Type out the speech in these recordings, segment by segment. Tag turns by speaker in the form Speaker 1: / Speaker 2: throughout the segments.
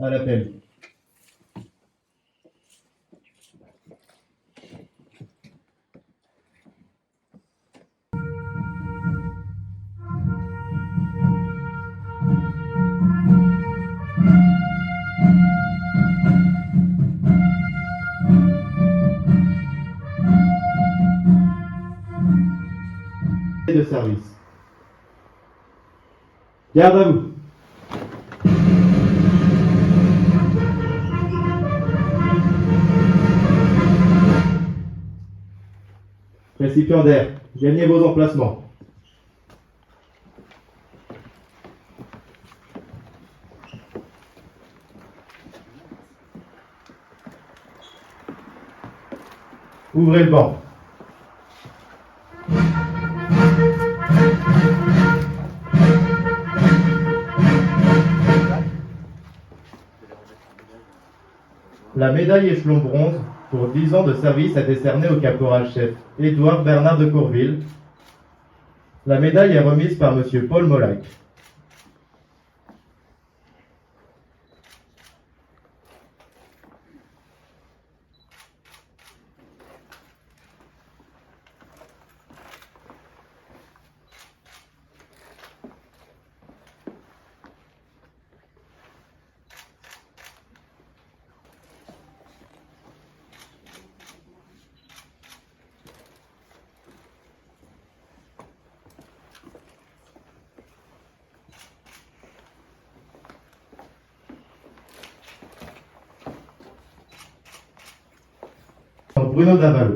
Speaker 1: à l'appel. De service. Garde à vous. Récipiendaire, gagnez vos emplacements. Ouvrez le banc. La médaille échelon bronze pour 10 ans de service est décernée au caporal-chef Édouard Bernard de Courville. La médaille est remise par M. Paul Molac. Bruno Davalo.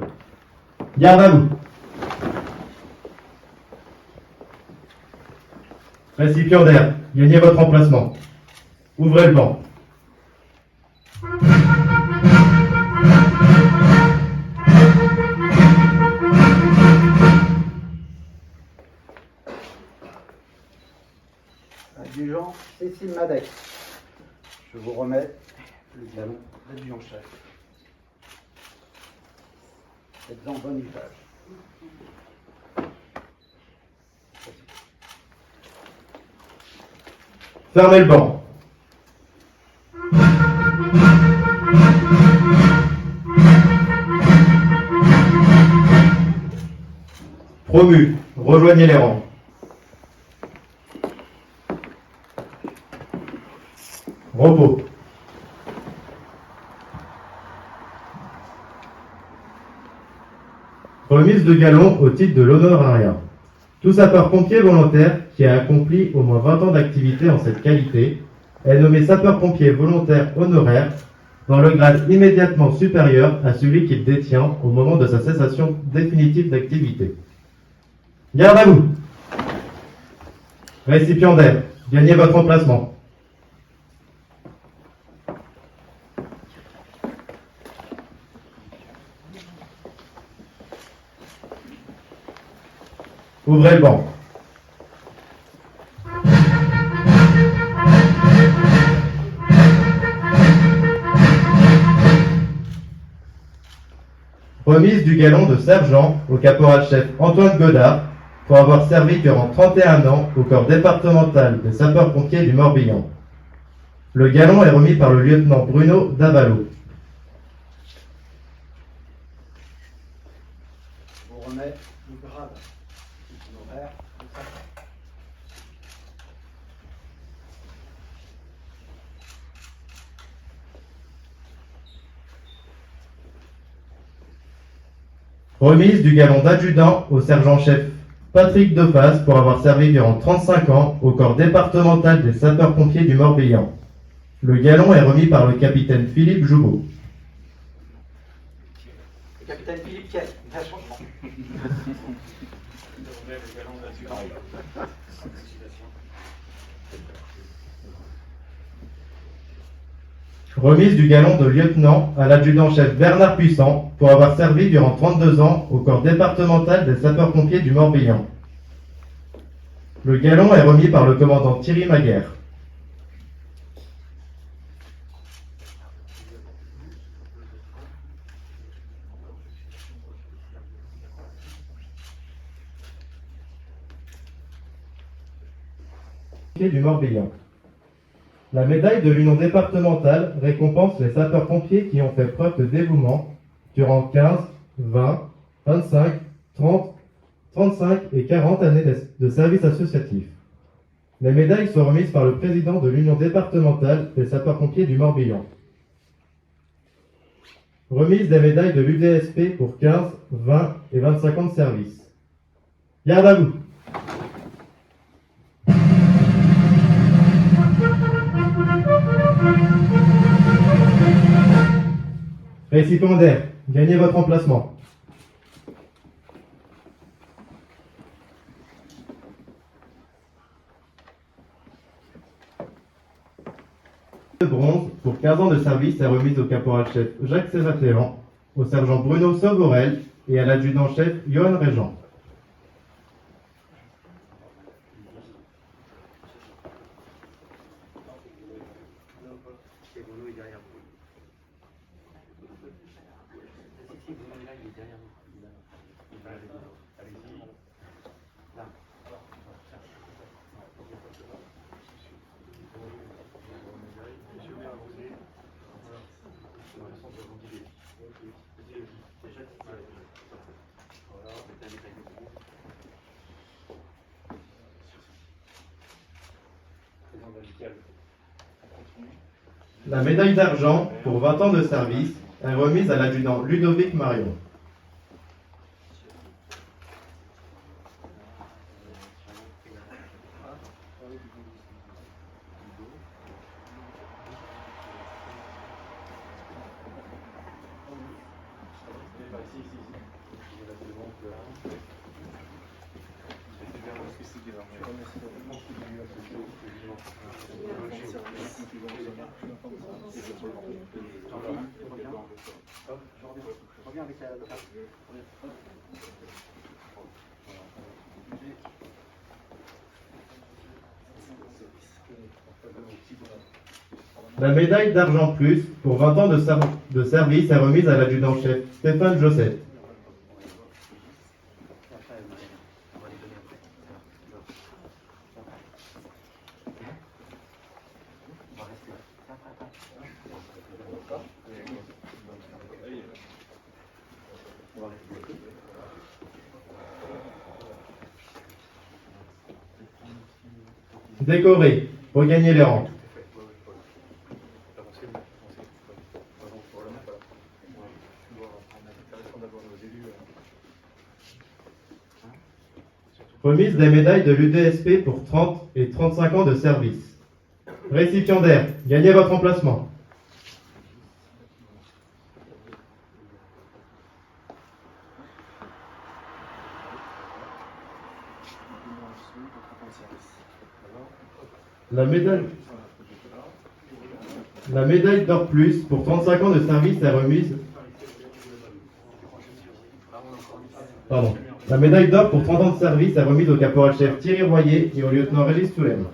Speaker 1: Garde à vous. Récipiendaire, gagnez votre emplacement. Ouvrez le banc.
Speaker 2: Adjudant Cécile Madec. Je vous remets le galon d'adjudant-chef. Faites en bon usage.
Speaker 1: Fermez le banc. Promu, rejoignez les rangs. Repos. Remise de galon au titre de l'honorariat. Tout sapeur-pompier volontaire qui a accompli au moins 20 ans d'activité en cette qualité est nommé sapeur-pompier volontaire honoraire dans le grade immédiatement supérieur à celui qu'il détient au moment de sa cessation définitive d'activité. Garde à vous. Récipiendaire, gagnez votre emplacement. Ouvrez le banc. Remise du galon de sergent au caporal-chef Antoine Godard pour avoir servi durant 31 ans au corps départemental des sapeurs-pompiers du Morbihan. Le galon est remis par le lieutenant Bruno Davalo.
Speaker 2: Je vous remets le grade honoraire de sapeur.
Speaker 1: Remise du galon d'adjudant au sergent-chef Patrick Defasse pour avoir servi durant 35 ans au corps départemental des sapeurs-pompiers du Morbihan. Le galon est remis par le capitaine Philippe Joubeau.
Speaker 2: Le capitaine Philippe Kiel, il y a un changement.
Speaker 1: Remise du galon de lieutenant à l'adjudant-chef Bernard Puissant pour avoir servi durant 32 ans au corps départemental des sapeurs-pompiers du Morbihan. Le galon est remis par le commandant Thierry Maguère. Du Morbihan. La médaille de l'Union départementale récompense les sapeurs-pompiers qui ont fait preuve de dévouement durant 15, 20, 25, 30, 35 et 40 années de service associatif. Les médailles sont remises par le président de l'Union départementale des sapeurs-pompiers du Morbihan. Remise des médailles de l'UDSP pour 15, 20 et 25 ans de service. Garde à vous. Récipiendaire, gagnez votre emplacement. De bronze pour 15 ans de service est remise au caporal-chef Jacques Césatéan, au sergent Bruno Sauvorel et à l'adjudant-chef Johan Régent. La médaille d'argent pour 20 ans de service est remise à l'adjudant Ludovic Marion.
Speaker 2: Reviens avec la...
Speaker 1: La médaille d'argent plus pour 20 ans de service est remise à l'adjudant-chef Stéphane Josset. Décoré, regagner les rangs. Remise des médailles de l'UDSP pour 30 et 35 ans de service. Récipiendaire, gagnez votre emplacement. La médaille d'or plus pour 35 ans de service est remise. La médaille d'or pour 30 ans de service est remise au caporal-chef Thierry Royer et au lieutenant Régis Toulem.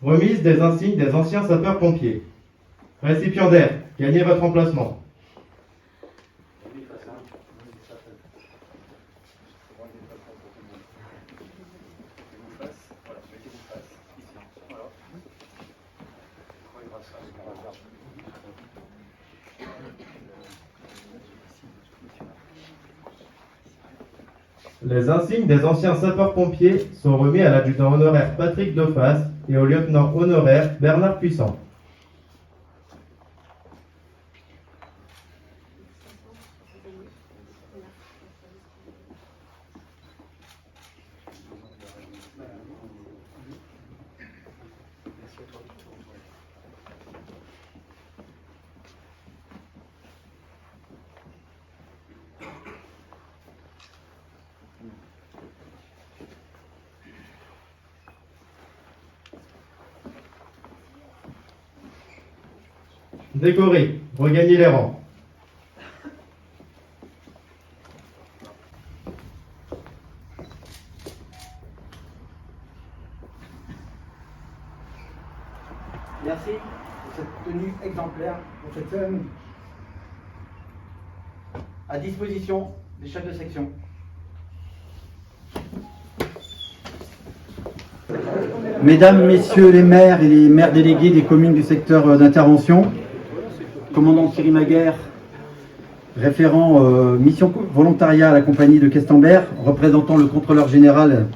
Speaker 1: Remise des insignes des anciens sapeurs-pompiers. Récipiendaire, gagnez votre emplacement. Les insignes des anciens sapeurs-pompiers sont remis à l'adjudant honoraire Patrick Dauphas et au lieutenant honoraire Bernard Puissant. Décoré, regagnez les rangs.
Speaker 2: Merci pour cette tenue exemplaire, pour cet homme à disposition des chefs de section. Mesdames, Messieurs les maires et les maires délégués des communes du secteur d'intervention, commandant Thierry Maguère, référent mission volontariat à la compagnie de Questembert, représentant le contrôleur général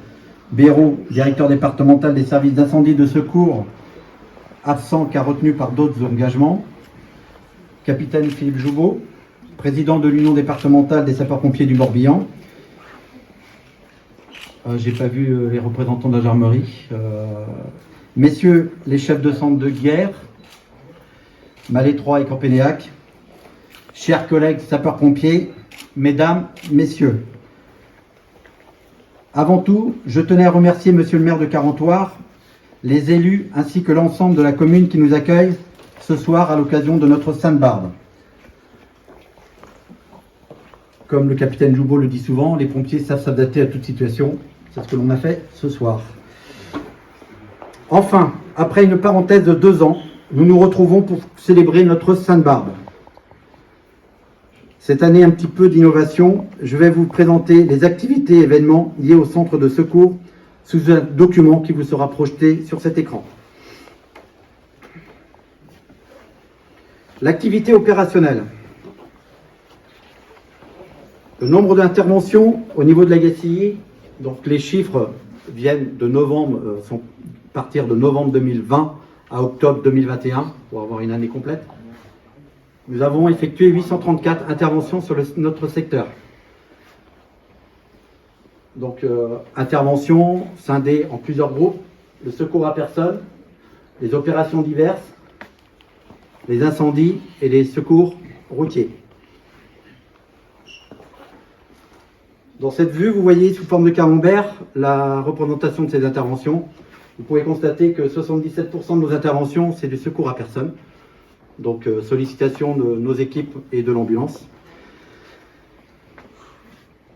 Speaker 2: Béraud, directeur départemental des services d'incendie et de secours, absent car retenu par d'autres engagements, capitaine Philippe Jouveau, président de l'Union départementale des sapeurs-pompiers du Morbihan. J'ai pas vu les représentants de la gendarmerie. Messieurs les chefs de centre de guerre, Malétroit et Campénéac, chers collègues sapeurs-pompiers, mesdames, messieurs. Avant tout, je tenais à remercier monsieur le maire de Carentoire, les élus ainsi que l'ensemble de la commune qui nous accueille ce soir à l'occasion de notre Sainte-Barbe. Comme le capitaine Jouveau le dit souvent, les pompiers savent s'adapter à toute situation. C'est ce que l'on a fait ce soir. Enfin, après une parenthèse de 2 ans, nous nous retrouvons pour célébrer notre Sainte-Barbe. Cette année, un petit peu d'innovation, je vais vous présenter les activités et événements liés au centre de secours sous un document qui vous sera projeté sur cet écran. L'activité opérationnelle. Le nombre d'interventions au niveau de la GACI, donc les chiffres viennent de novembre, sont partir de novembre 2020 à octobre 2021 pour avoir une année complète. Nous avons effectué 834 interventions sur notre secteur. Donc interventions scindées en plusieurs groupes, le secours à personne, les opérations diverses, les incendies et les secours routiers. Dans cette vue, vous voyez sous forme de camembert la représentation de ces interventions. Vous pouvez constater que 77% de nos interventions, c'est du secours à personne. Donc sollicitation de nos équipes et de l'ambulance.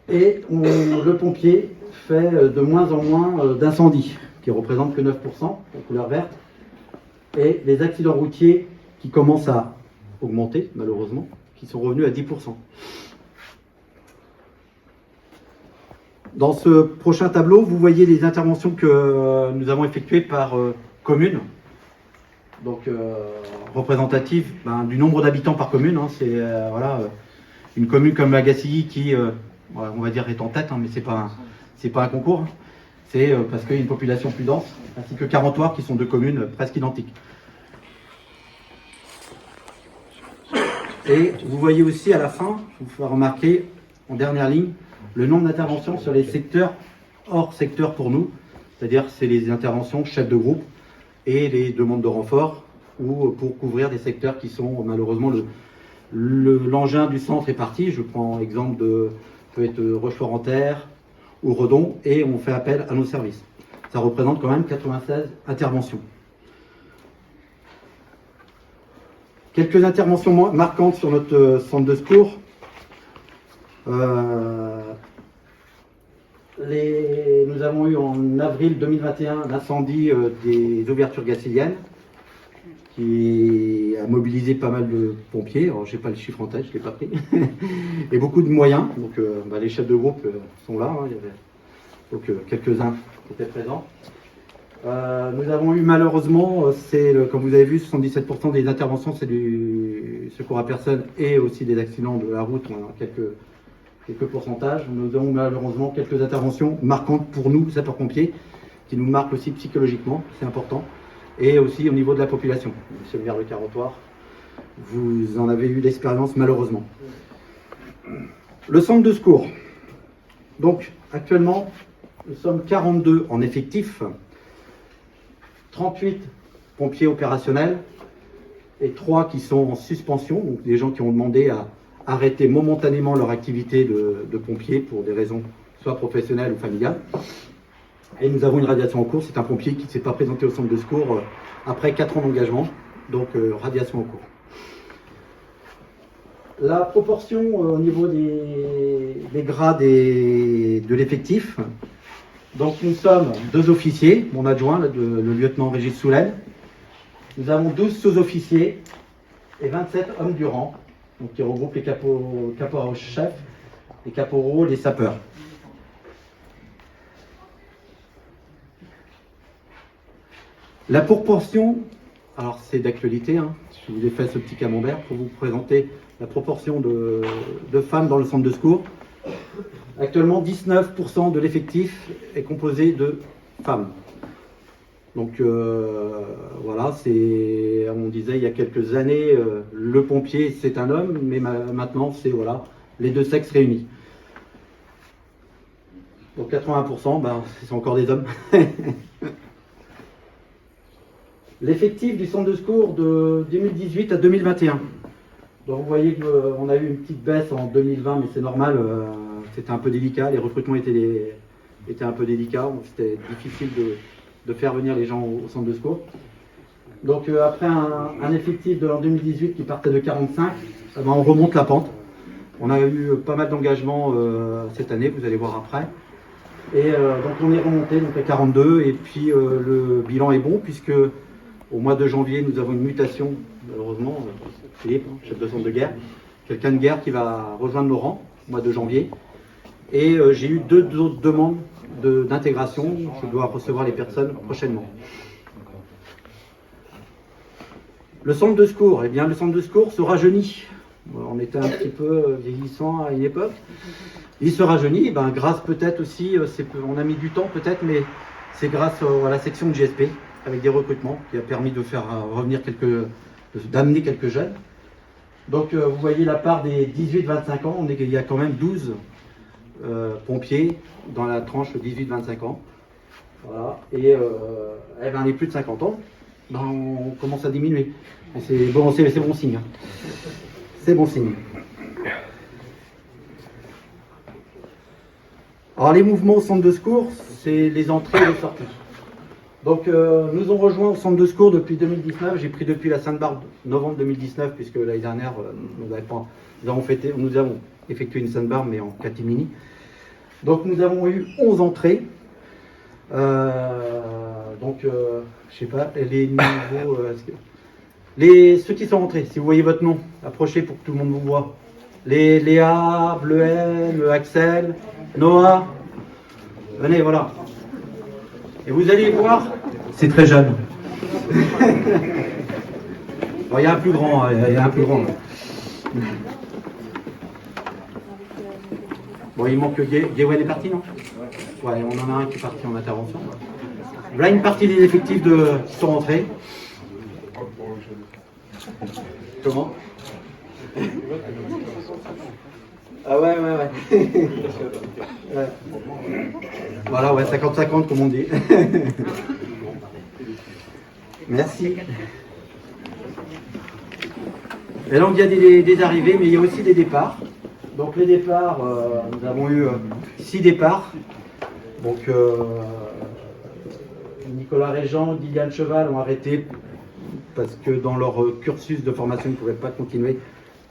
Speaker 2: Et le pompier fait de moins en moins d'incendies, qui représentent que 9%, en couleur verte. Et les accidents routiers qui commencent à augmenter, malheureusement, qui sont revenus à 10%. Dans ce prochain tableau, vous voyez les interventions que nous avons effectuées par commune. Donc représentative du nombre d'habitants par commune. C'est voilà, une commune comme Agassiz qui, on va dire, est en tête, mais c'est pas un concours. C'est parce qu'il y a une population plus dense, ainsi que Carentoire, qui sont 2 communes presque identiques. Et vous voyez aussi à la fin, je vous fais remarquer en dernière ligne, le nombre d'interventions sur les secteurs hors secteur pour nous, c'est-à-dire c'est les interventions chefs de groupe et les demandes de renfort ou pour couvrir des secteurs qui sont malheureusement l'engin du centre est parti. Je prends l'exemple de peut être Rochefort-en-Terre ou Redon et on fait appel à nos services. Ça représente quand même 96 interventions. Quelques interventions marquantes sur notre centre de secours. Nous avons eu en avril 2021 l'incendie des ouvertures gacilliennes qui a mobilisé pas mal de pompiers. Alors, je n'ai pas le chiffre en tête, je ne l'ai pas pris. Et beaucoup de moyens. Donc, les chefs de groupe sont là. Il y avait donc quelques-uns qui étaient présents. Nous avons eu malheureusement, comme vous avez vu, 77% des interventions, c'est du secours à personne et aussi des accidents de la route. On a quelques pourcentages. Nous avons malheureusement quelques interventions marquantes pour nous, sapeurs-pompiers, qui nous marquent aussi psychologiquement, c'est important, et aussi au niveau de la population. Monsieur le maire de Carentoire, vous en avez eu l'expérience malheureusement. Le centre de secours. Donc actuellement, nous sommes 42 en effectif, 38 pompiers opérationnels et 3 qui sont en suspension, donc des gens qui ont demandé à arrêter momentanément leur activité de pompier pour des raisons soit professionnelles ou familiales. Et nous avons une radiation en cours, c'est un pompier qui ne s'est pas présenté au centre de secours après 4 ans d'engagement, donc radiation en cours. La proportion au niveau des grades de l'effectif, donc nous sommes 2 officiers, mon adjoint, le lieutenant Régis Soulaine, nous avons 12 sous-officiers et 27 hommes du rang. donc qui regroupe les caporaux-chefs, les caporaux, les sapeurs. La proportion, alors c'est d'actualité, hein, je vous ai fait ce petit camembert pour vous présenter la proportion de femmes dans le centre de secours. Actuellement, 19% de l'effectif est composé de femmes. Donc voilà, on disait il y a quelques années, le pompier c'est un homme, mais maintenant c'est voilà, les deux sexes réunis. Donc 80%, c'est encore des hommes. L'effectif du centre de secours de 2018 à 2021. Donc vous voyez qu'on a eu une petite baisse en 2020, mais c'est normal, c'était un peu délicat, les recrutements étaient un peu délicats, c'était difficile de faire venir les gens au centre de secours. Donc après un effectif en 2018 qui partait de 45, on remonte la pente. On a eu pas mal d'engagements cette année, vous allez voir après. Et donc on est remonté donc à 42, et puis le bilan est bon puisque au mois de janvier, nous avons une mutation, malheureusement, Philippe, chef de centre de guerre, quelqu'un de guerre qui va rejoindre nos rangs au mois de janvier. Et j'ai eu deux autres demandes d'intégration. Je dois recevoir les personnes prochainement. Le centre de secours, eh bien, le centre de secours se rajeunit. On était un petit peu vieillissant à une époque. Il se rajeunit, grâce peut-être aussi, on a mis du temps peut-être, mais c'est grâce à la section de GSP, avec des recrutements, qui a permis de faire revenir d'amener quelques jeunes. Donc vous voyez la part des 18-25 ans, il y a quand même 12 pompiers dans la tranche 18-25 ans. Voilà. Et les plus de 50 ans, on commence à diminuer. C'est bon signe. Hein. C'est bon signe. Alors les mouvements au centre de secours, c'est les entrées et les sorties. Donc nous ont rejoint au centre de secours depuis 2019. J'ai pris depuis la Sainte-Barbe novembre 2019, puisque l'année dernière nous avons effectué une Sainte-Barbe mais en catimini. Donc nous avons eu 11 entrées. Je sais pas, les niveaux. Ceux qui sont rentrés, si vous voyez votre nom, approchez pour que tout le monde vous voit. Les Léa, Bleuel, Axel, Noah. Venez, voilà. Et vous allez voir, c'est très jeune. Bon, il y a un plus grand, Bon, il manque Gaywen est parti, non? Ouais, on en a un qui est parti en intervention. Voilà une partie des effectifs qui sont rentrés. Comment? Ah ouais. Ouais. Voilà, 50-50 comme on dit. Merci. Et donc il y a des arrivées, mais il y a aussi des départs. Donc les départs, nous avons eu 6 départs. Donc Nicolas Régent, Gillian Cheval ont arrêté parce que dans leur cursus de formation, ils ne pouvaient pas continuer.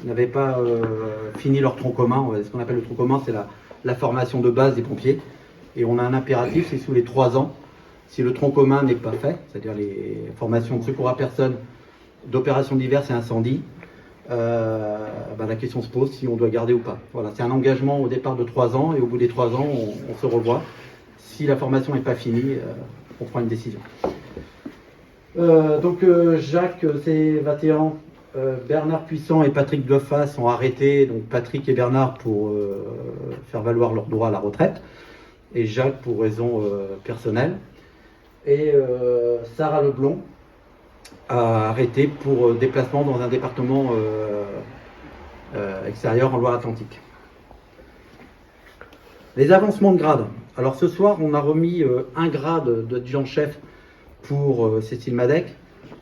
Speaker 2: Ils n'avaient pas fini leur tronc commun. Ce qu'on appelle le tronc commun, c'est la formation de base des pompiers. Et on a un impératif, c'est sous les 3 ans. Si le tronc commun n'est pas fait, c'est-à-dire les formations de secours à personne, d'opérations diverses et incendie, la question se pose si on doit garder ou pas. Voilà, c'est un engagement au départ de 3 ans, et au bout des 3 ans, on se revoit. Si la formation n'est pas finie, on prend une décision. Jacques Sévatéan, Bernard Puissant et Patrick Deufas sont arrêtés, donc Patrick et Bernard pour faire valoir leur droit à la retraite, et Jacques pour raison personnelle. Et Sarah Leblond a arrêté pour déplacement dans un département extérieur en Loire-Atlantique. Les avancements de grade. Alors ce soir, on a remis un grade d'adjudant-chef pour Cécile Madec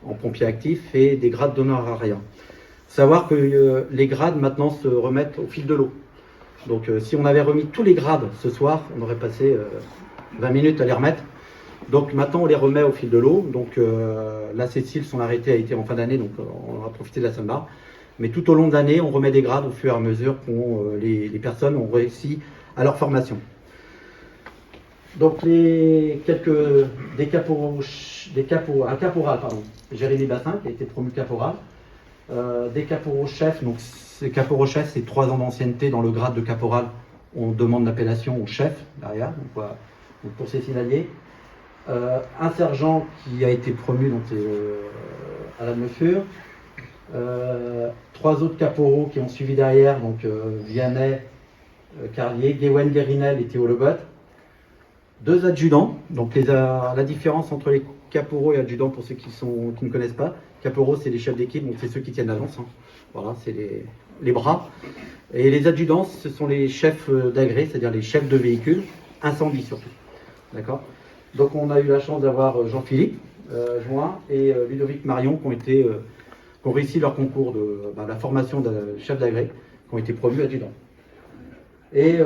Speaker 2: en pompier actif et des grades d'honorariat. Il faut savoir que les grades maintenant se remettent au fil de l'eau. Donc si on avait remis tous les grades ce soir, on aurait passé 20 minutes à les remettre. Donc maintenant on les remet au fil de l'eau. Donc la Cécile, son arrêté a été en fin d'année, donc on a profité de la Sainte-Barbe. Mais tout au long de l'année, on remet des grades au fur et à mesure que les personnes ont réussi à leur formation. Donc un caporal, Jérémy Bassin, qui a été promu caporal, Des caporaux chefs, donc ces caporaux chefs, c'est 3 ans d'ancienneté dans le grade de caporal. On demande l'appellation au chef derrière, donc, voilà. Donc pour ces signaliers. Un sergent qui a été promu, donc c'est Alain Mesfur. 3 autres caporaux qui ont suivi derrière, donc Vianney, Carlier, Guéwen, Guérinel et Théo Lebot. 2 adjudants, donc la différence entre les caporaux et adjudants pour ceux qui ne connaissent pas. Caporaux, c'est les chefs d'équipe, donc c'est ceux qui tiennent la lance. Hein. Voilà, c'est les bras. Et les adjudants, ce sont les chefs d'agrès, c'est-à-dire les chefs de véhicules, incendie surtout. D'accord. Donc on a eu la chance d'avoir Jean-Philippe Join et Ludovic Marion qui ont réussi leur concours de la formation de chef d'agrès, qui ont été promus adjudants. Et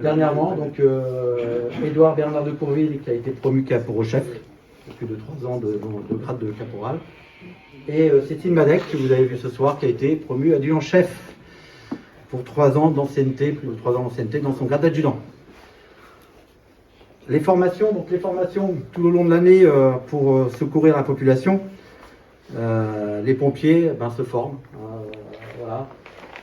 Speaker 2: dernièrement, donc Édouard Bernard de Courville qui a été promu caporal chef, plus de 3 ans de grade de caporal. Et Cécile Madec, que vous avez vu ce soir, qui a été promu adjudant chef pour 3 ans d'ancienneté, plus de 3 ans d'ancienneté dans son grade d'adjudant. Les formations tout au long de l'année pour secourir la population, les pompiers se forment. Voilà.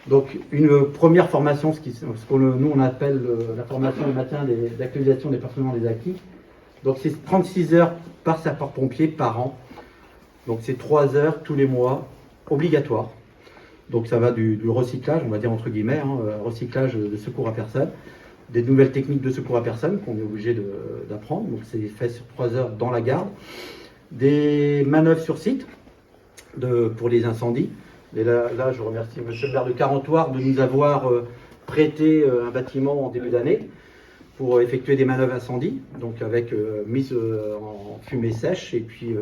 Speaker 2: Donc une première formation, ce que nous on appelle la formation de maintien d'actualisation des performances des acquis. Donc c'est 36 heures par sapeur-pompier par an. Donc c'est 3 heures tous les mois, obligatoire. Donc ça va du recyclage, on va dire entre guillemets, recyclage de secours à personne, des nouvelles techniques de secours à personne qu'on est obligé d'apprendre. Donc c'est fait sur 3 heures dans la garde. Des manœuvres sur site pour les incendies. Et là, je remercie monsieur le maire de Carentoire de nous avoir prêté un bâtiment en début d'année pour effectuer des manœuvres incendie, donc avec mise en fumée sèche et puis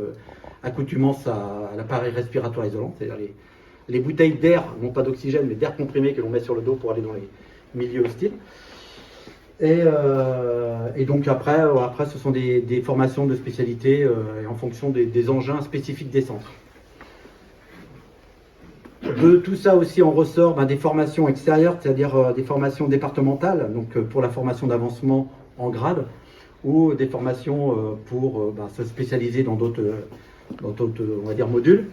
Speaker 2: accoutumance à l'appareil respiratoire isolant, c'est-à-dire les bouteilles d'air, non pas d'oxygène, mais d'air comprimé que l'on met sur le dos pour aller dans les milieux hostiles. Et donc après, ce sont des formations de spécialité et en fonction des engins spécifiques des centres. De tout ça aussi, on ressort des formations extérieures, c'est-à-dire des formations départementales, donc pour la formation d'avancement en grade, ou des formations pour se spécialiser dans d'autres, on va dire, modules.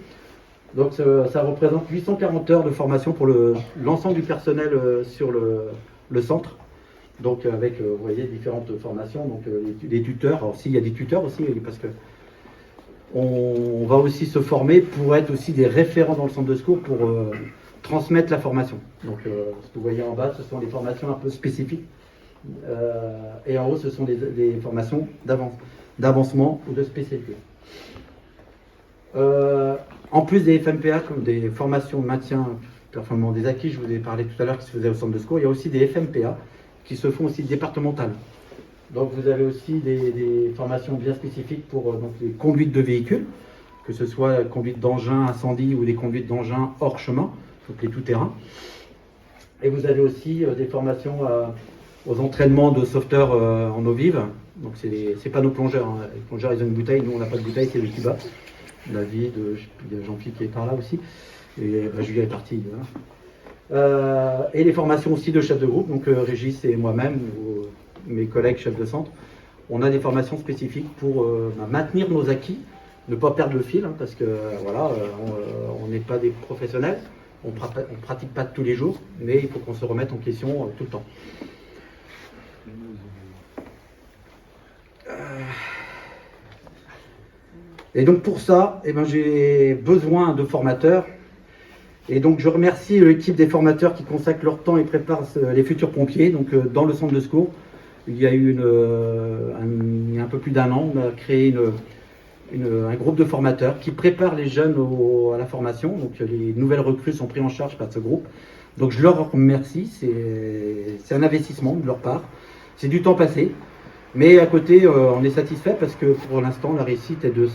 Speaker 2: Donc ça représente 840 heures de formation pour l'ensemble du personnel sur le centre. Donc avec, vous voyez, différentes formations, donc des tuteurs. Alors s'il y a des tuteurs aussi, parce que on va aussi se former pour être aussi des référents dans le centre de secours pour transmettre la formation. Donc ce que vous voyez en bas, ce sont des formations un peu spécifiques. Et en haut, ce sont des formations d'avancement ou de spécialité. En plus des FMPA, comme des formations de maintien performant des acquis, je vous ai parlé tout à l'heure qui se faisaient au centre de secours, il y a aussi des FMPA qui se font aussi départementales. Donc vous avez aussi des formations bien spécifiques pour donc, les conduites de véhicules, que ce soit conduite d'engins incendie ou des conduites d'engins hors chemin, donc les tout-terrains. Et vous avez aussi des formations aux entraînements de sauveteurs en eau vive. Donc c'est pas nos plongeurs. Hein. Les plongeurs, ils ont une bouteille, nous on n'a pas de bouteille, c'est le Cuba. David, il y a Jean-Pierre qui est par là aussi. Et Julien est parti. Voilà. Et les formations aussi de chefs de groupe, donc Régis et moi-même, mes collègues chefs de centre, on a des formations spécifiques pour maintenir nos acquis, ne pas perdre le fil, hein, parce que voilà, on n'est pas des professionnels, on ne pratique pas tous les jours, mais il faut qu'on se remette en question tout le temps. Et donc pour ça, j'ai besoin de formateurs. Et donc je remercie l'équipe des formateurs qui consacrent leur temps et préparent les futurs pompiers. Donc dans le centre de secours, il y a eu un peu plus d'1 an, on a créé un groupe de formateurs qui préparent les jeunes à la formation. Donc les nouvelles recrues sont prises en charge par ce groupe. Donc je leur remercie, c'est un investissement de leur part. C'est du temps passé. Mais à côté, on est satisfait parce que pour l'instant, la réussite est de 100%.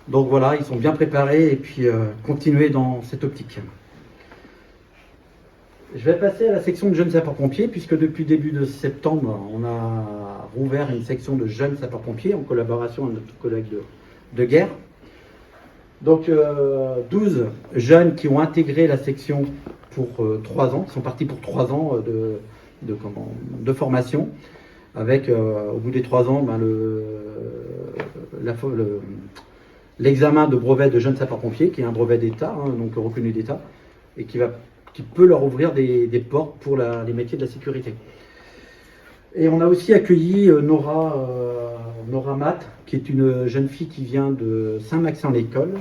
Speaker 2: Donc voilà, ils sont bien préparés et puis continuer dans cette optique. Je vais passer à la section de jeunes sapeurs-pompiers puisque depuis début de septembre, on a rouvert une section de jeunes sapeurs-pompiers en collaboration avec notre collègue de guerre. Donc 12 jeunes qui ont intégré la section pour 3 ans, qui sont partis pour 3 ans de formation. Avec, au bout des 3 ans, l'examen de brevet de jeunes sapeurs-pompiers, qui est un brevet d'État, hein, donc reconnu d'État, et qui peut leur ouvrir des portes pour les métiers de la sécurité. Et on a aussi accueilli Nora Matt, qui est une jeune fille qui vient de Saint-Maximin-l'École,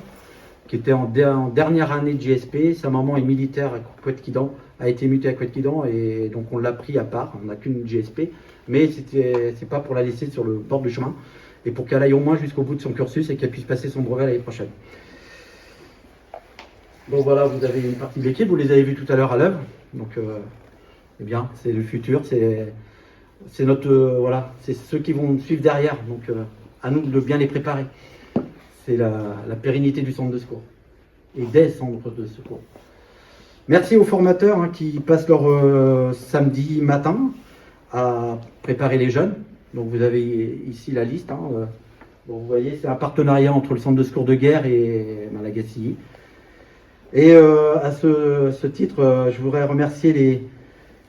Speaker 2: qui était en dernière année de GSP. Sa maman est militaire à Couët-Quidan, a été mutée à Couët-Quidan, et donc on l'a pris à part. On n'a qu'une GSP, mais c'est pas pour la laisser sur le bord du chemin, et pour qu'elle aille au moins jusqu'au bout de son cursus et qu'elle puisse passer son brevet l'année prochaine. Donc voilà, vous avez une partie de l'équipe, vous les avez vus tout à l'heure à l'œuvre. Donc, eh bien, c'est le futur, c'est notre voilà, c'est ceux qui vont suivre derrière. Donc, à nous de bien les préparer. C'est la pérennité du centre de secours et des centres de secours. Merci aux formateurs hein, qui passent leur samedi matin à préparer les jeunes. Donc, vous avez ici la liste. Hein, bon, vous voyez, c'est un partenariat entre le centre de secours de guerre et la GACI. Et à ce titre, je voudrais remercier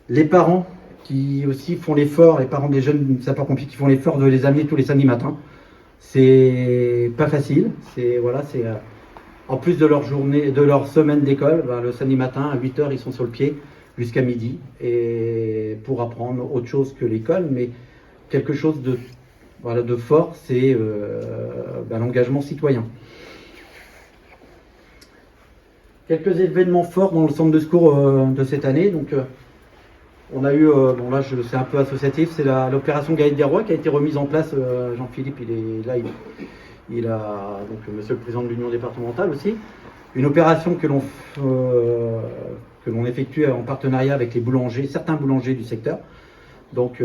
Speaker 2: les parents qui aussi font l'effort, les parents des jeunes sapeurs-pompiers qui font l'effort de les amener tous les samedis matins. C'est pas facile. C'est en plus de leur journée, de leur semaine d'école, le samedi matin à 8h ils sont sur le pied jusqu'à midi et pour apprendre autre chose que l'école, mais quelque chose de fort, c'est l'engagement citoyen. Quelques événements forts dans le centre de secours de cette année. Donc, on a eu, bon là c'est un peu associatif, c'est l'opération Gaël des Rois qui a été remise en place. Jean-Philippe, il est là, il a donc monsieur le président de l'union départementale aussi. Une opération que l'on effectue en partenariat avec les boulangers, certains boulangers du secteur. Donc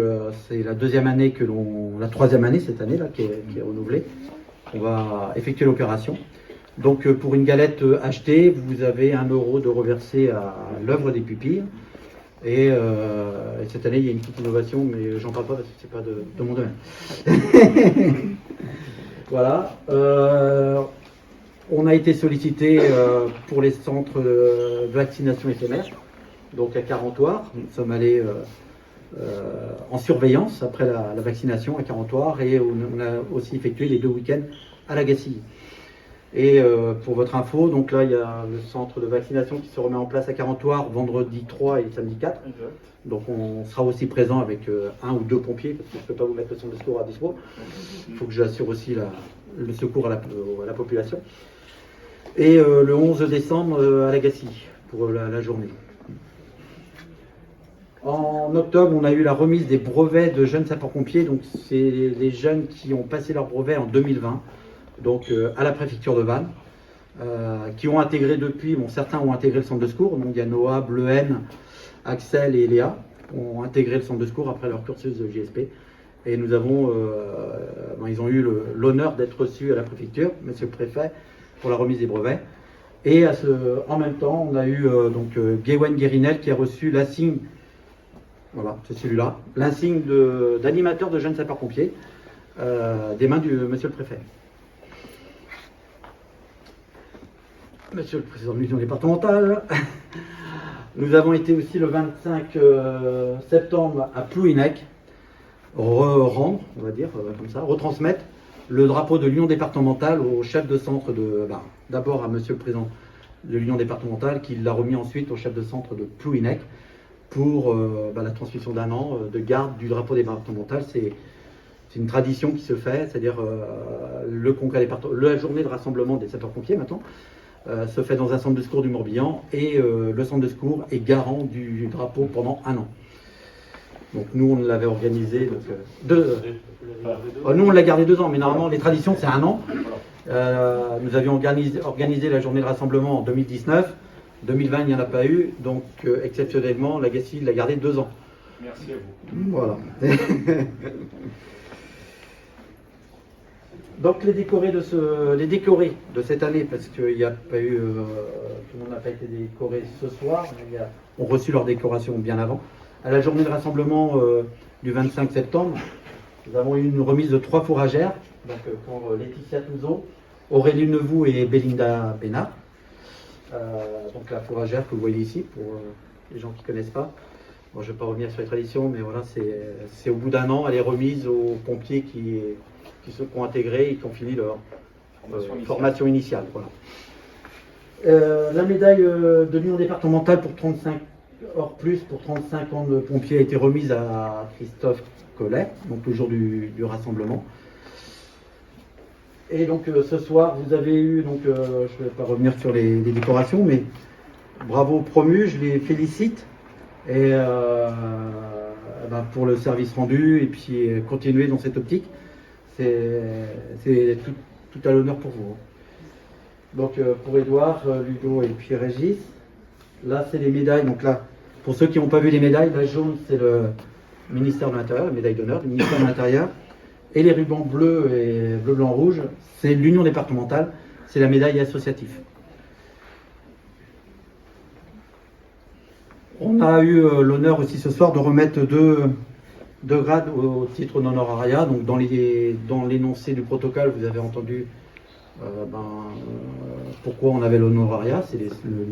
Speaker 2: c'est la troisième année cette année là qui est renouvelée. On va effectuer l'opération. Donc pour une galette achetée, vous avez 1 € de reversé à l'œuvre des pupilles. Et cette année, il y a une petite innovation, mais j'en parle pas parce que c'est pas de mon domaine. Voilà. On a été sollicité pour les centres de vaccination éphémère, donc à Carentoire. Nous sommes allés en surveillance après la vaccination à Carentoire, et on a aussi effectué les 2 week-ends à la Gacilly. Et pour votre info, donc là il y a le centre de vaccination qui se remet en place à Carentoire vendredi 3 et samedi 4. Donc on sera aussi présent avec 1 ou 2 pompiers, parce que je ne peux pas vous mettre le centre de secours à dispo. Il faut que j'assure aussi le secours à la population. Et le 11 décembre à la Gacilly pour la journée. En octobre, on a eu la remise des brevets de jeunes sapeurs-pompiers. Donc c'est les jeunes qui ont passé leur brevet en 2020. Donc à la préfecture de Vannes, qui ont intégré depuis, certains ont intégré le centre de secours, donc il y a Noah, Bleuhen, Axel et Léa ont intégré le centre de secours après leur cursus de GSP, et nous avons, ils ont eu l'honneur d'être reçus à la préfecture, monsieur le préfet, pour la remise des brevets, et en même temps on a eu Guywen Guérinel qui a reçu l'insigne, voilà, c'est celui-là, l'insigne d'animateur de jeunes sapeurs-pompiers, des mains du monsieur le préfet. Monsieur le président de l'union départementale, nous avons été aussi le 25 septembre à Plouhinec rendre, on va dire comme ça, retransmettre le drapeau de l'union départementale au chef de centre d'abord à monsieur le président de l'union départementale, qui l'a remis ensuite au chef de centre de Plouhinec pour la transmission d'1 an de garde du drapeau départemental. C'est une tradition qui se fait, c'est-à-dire le congrès la journée de rassemblement des sapeurs-pompiers maintenant, se fait dans un centre de secours du Morbihan, et le centre de secours est garant du drapeau pendant 1 an. Donc nous on l'avait organisé nous on l'a gardé 2 ans, mais normalement les traditions c'est 1 an. Nous avions organisé la journée de rassemblement en 2019, 2020 il n'y en a pas eu, donc exceptionnellement la Gacilly l'a gardé 2 ans.
Speaker 3: Merci à vous.
Speaker 2: Voilà. Donc les décorés de cette année, parce qu'il n'y a pas eu, tout le monde n'a pas été décoré ce soir, mais ont reçu leur décoration bien avant. À la journée de rassemblement du 25 septembre, nous avons eu une remise de 3 fourragères, donc pour Laetitia Touzeau, Aurélie Nevou et Belinda Bénard. Donc la fourragère que vous voyez ici, pour les gens qui ne connaissent pas. Bon, je ne vais pas revenir sur les traditions, mais voilà, c'est au bout d'1 an, elle est remise aux pompiers qui ont intégré et qui ont fini formation initiale. Voilà. La médaille de l'Union départementale pour 35 hors plus pour 35 ans de pompiers a été remise à Christophe Collet, donc le jour du rassemblement. Et donc ce soir, vous avez eu, donc je ne vais pas revenir sur les décorations, mais bravo promus, je les félicite. Et pour le service rendu, et puis continuer dans cette optique, c'est tout à l'honneur pour vous. Donc pour Édouard, Ludo et puis Régis, là c'est les médailles. Donc là, pour ceux qui n'ont pas vu les médailles, la jaune c'est le ministère de l'Intérieur, la médaille d'honneur du ministère de l'Intérieur. Et les rubans bleus et bleu, blanc, rouge, c'est l'Union départementale, c'est la médaille associative. On a eu l'honneur aussi ce soir de remettre deux grades au titre d'honorariat. Donc dans l'énoncé du protocole, vous avez entendu pourquoi on avait l'honorariat, c'est le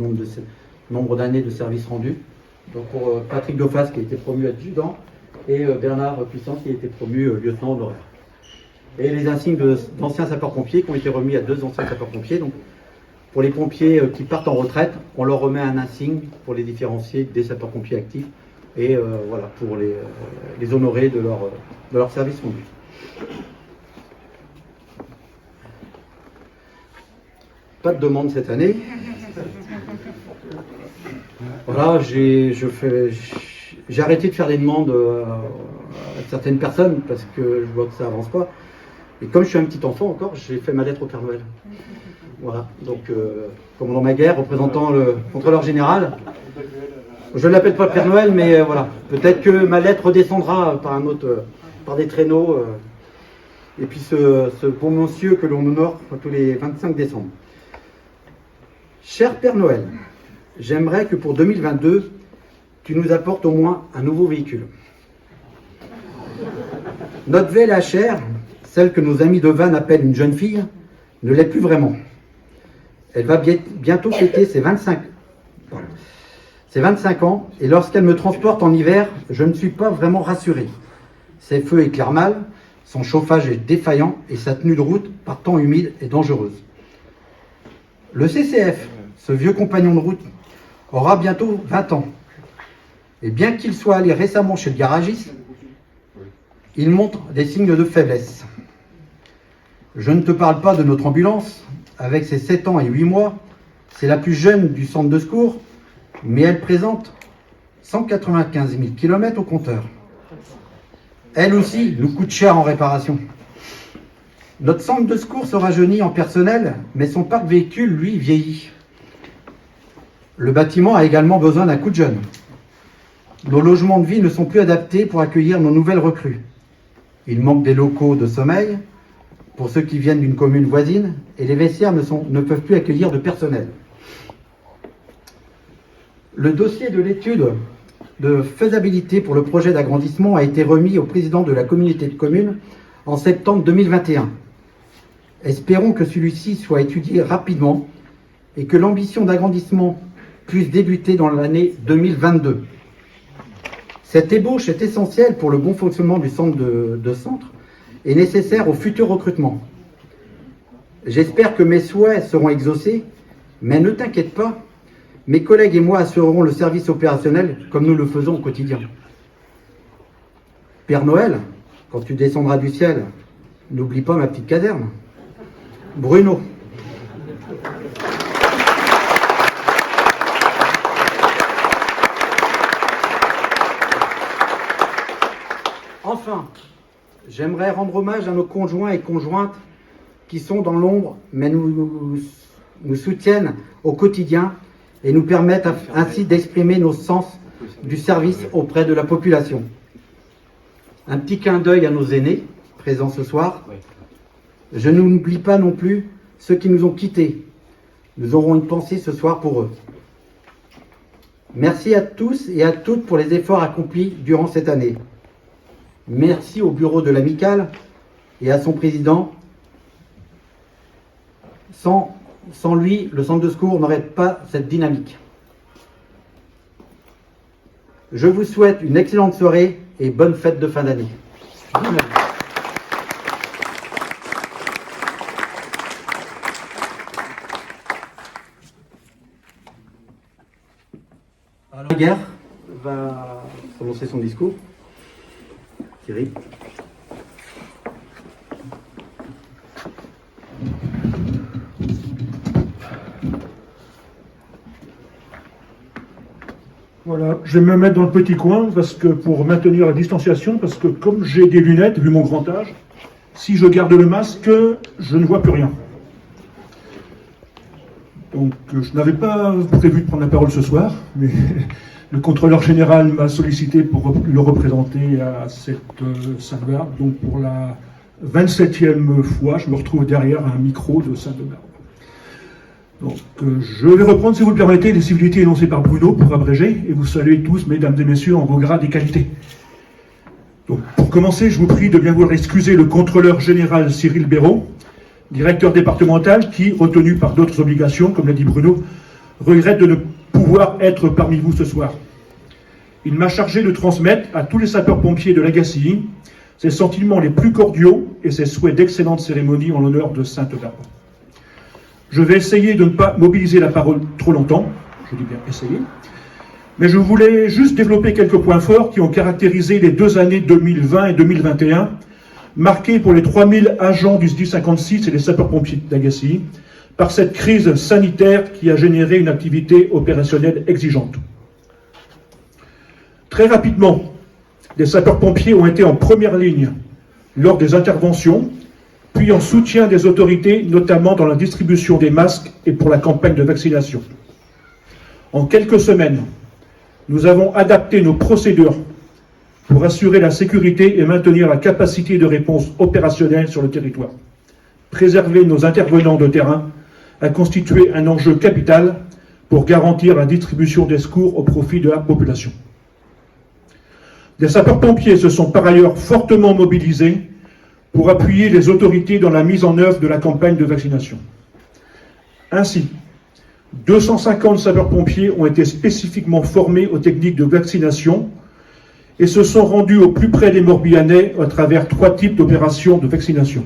Speaker 2: nombre d'années de service rendu. Donc pour Patrick Dauphas qui a été promu adjudant et Bernard Puissant qui a été promu lieutenant honoraire. Et les insignes d'anciens sapeurs-pompiers qui ont été remis à 2 anciens sapeurs-pompiers. Donc pour les pompiers qui partent en retraite, on leur remet un insigne pour les différencier des sapeurs-pompiers actifs et voilà, pour les honorer de leur service rendu. Pas de demande cette année. Voilà, j'ai arrêté de faire des demandes à certaines personnes parce que je vois que ça avance pas. Et comme je suis un petit enfant encore, j'ai fait ma lettre au Père Noël. Voilà, donc commandant Maguerre, représentant le contrôleur général. Je ne l'appelle pas Père Noël, mais voilà, peut-être que ma lettre redescendra par des traîneaux. Et puis ce beau monsieur que l'on honore tous les 25 décembre. Cher Père Noël, j'aimerais que pour 2022, tu nous apportes au moins un nouveau véhicule. Notre VLHR, celle que nos amis de Vannes appellent une jeune fille, ne l'est plus vraiment. Elle va bientôt fêter ses 25 ans, et lorsqu'elle me transporte en hiver, je ne suis pas vraiment rassuré. Ses feux éclairent mal, son chauffage est défaillant, et sa tenue de route, par temps humide, est dangereuse. Le CCF, ce vieux compagnon de route, aura bientôt 20 ans. Et bien qu'il soit allé récemment chez le garagiste, il montre des signes de faiblesse. Je ne te parle pas de notre ambulance, avec ses 7 ans et 8 mois, c'est la plus jeune du centre de secours, mais elle présente 195 000 km au compteur. Elle aussi nous coûte cher en réparation. Notre centre de secours se rajeunit en personnel, mais son parc véhicule, lui, vieillit. Le bâtiment a également besoin d'un coup de jeune. Nos logements de vie ne sont plus adaptés pour accueillir nos nouvelles recrues. Il manque des locaux de sommeil pour ceux qui viennent d'une commune voisine et les vestiaires ne peuvent plus accueillir de personnel. Le dossier de l'étude de faisabilité pour le projet d'agrandissement a été remis au président de la communauté de communes en septembre 2021. Espérons que celui-ci soit étudié rapidement et que l'ambition d'agrandissement puisse débuter dans l'année 2022. Cette ébauche est essentielle pour le bon fonctionnement du centre de centre et nécessaire au futur recrutement. J'espère que mes souhaits seront exaucés, mais ne t'inquiète pas, mes collègues et moi assurerons le service opérationnel comme nous le faisons au quotidien. Père Noël, quand tu descendras du ciel, n'oublie pas ma petite caserne. Bruno. Enfin, j'aimerais rendre hommage à nos conjoints et conjointes qui sont dans l'ombre, mais nous soutiennent au quotidien et nous permettent ainsi d'exprimer nos sens du service auprès de la population. Un petit clin d'œil à nos aînés, présents ce soir. Je n'oublie pas non plus ceux qui nous ont quittés. Nous aurons une pensée ce soir pour eux. Merci à tous et à toutes pour les efforts accomplis durant cette année. Merci au bureau de l'Amicale et à son président. Sans lui, le centre de secours n'aurait pas cette dynamique. Je vous souhaite une excellente soirée et bonne fête de fin d'année. Guerre va prononcer son discours. Thierry.
Speaker 3: Voilà, je vais me mettre dans le petit coin pour maintenir la distanciation, parce que comme j'ai des lunettes, vu mon grand âge, si je garde le masque, je ne vois plus rien. Donc je n'avais pas prévu de prendre la parole ce soir, mais le contrôleur général m'a sollicité pour le représenter à cette Sainte-Barbe. Donc pour la 27e fois, je me retrouve derrière un micro de Sainte-Barbe. Donc, je vais reprendre, si vous le permettez, les civilités énoncées par Bruno pour abréger, et vous saluer tous, mesdames et messieurs, en vos grades et qualités. Donc, pour commencer, je vous prie de bien vouloir excuser le contrôleur général Cyril Béraud, directeur départemental, qui, retenu par d'autres obligations, comme l'a dit Bruno, regrette de ne pouvoir être parmi vous ce soir. Il m'a chargé de transmettre à tous les sapeurs-pompiers de l'Agacilly ses sentiments les plus cordiaux et ses souhaits d'excellentes cérémonies en l'honneur de Sainte-Barbe. Je vais essayer de ne pas mobiliser la parole trop longtemps, je dis bien essayer, mais je voulais juste développer quelques points forts qui ont caractérisé les 2 années 2020 et 2021, marquées pour les 3000 agents du SDI 56 et les sapeurs-pompiers d'Agacilly, par cette crise sanitaire qui a généré une activité opérationnelle exigeante. Très rapidement, les sapeurs-pompiers ont été en première ligne lors des interventions, puis en soutien des autorités, notamment dans la distribution des masques et pour la campagne de vaccination. En quelques semaines, nous avons adapté nos procédures pour assurer la sécurité et maintenir la capacité de réponse opérationnelle sur le territoire. Préserver nos intervenants de terrain a constitué un enjeu capital pour garantir la distribution des secours au profit de la population. Les sapeurs-pompiers se sont par ailleurs fortement mobilisés pour appuyer les autorités dans la mise en œuvre de la campagne de vaccination. Ainsi, 250 sapeurs-pompiers ont été spécifiquement formés aux techniques de vaccination et se sont rendus au plus près des Morbihanais à travers 3 types d'opérations de vaccination.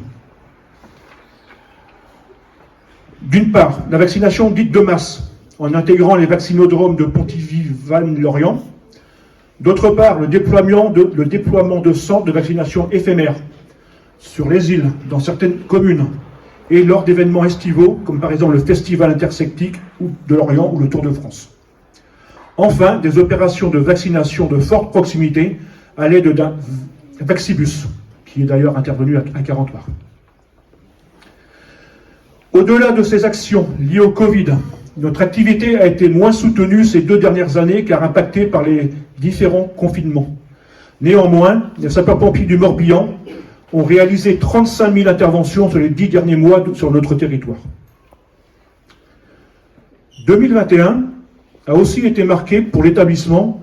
Speaker 3: D'une part, la vaccination dite de masse, en intégrant les vaccinodromes de Pontivy-Vannes-Lorient. D'autre part, le déploiement de centres de vaccination éphémères sur les îles, dans certaines communes, et lors d'événements estivaux, comme par exemple le Festival intersectique de Lorient ou le Tour de France. Enfin, des opérations de vaccination de forte proximité à l'aide d'un Vaxibus, qui est d'ailleurs intervenu à Carentoire. Au-delà de ces actions liées au Covid, notre activité a été moins soutenue ces 2 dernières années car impactée par les différents confinements. Néanmoins, les sapeurs-pompiers du Morbihan ont réalisé 35 000 interventions sur les 10 derniers mois sur notre territoire. 2021 a aussi été marqué pour l'établissement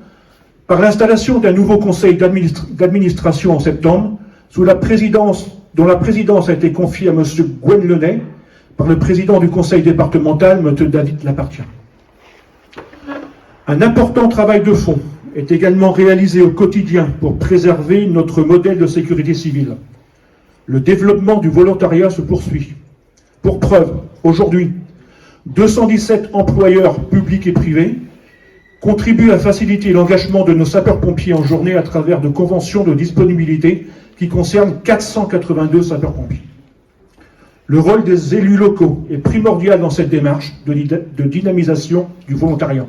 Speaker 3: par l'installation d'un nouveau conseil d'administration en septembre, dont la présidence a été confiée à M. Gwen Lenay par le président du conseil départemental, M. David Lapartien. Un important travail de fond est également réalisé au quotidien pour préserver notre modèle de sécurité civile. Le développement du volontariat se poursuit. Pour preuve, aujourd'hui, 217 employeurs publics et privés contribuent à faciliter l'engagement de nos sapeurs-pompiers en journée à travers de conventions de disponibilité qui concernent 482 sapeurs-pompiers. Le rôle des élus locaux est primordial dans cette démarche de dynamisation du volontariat.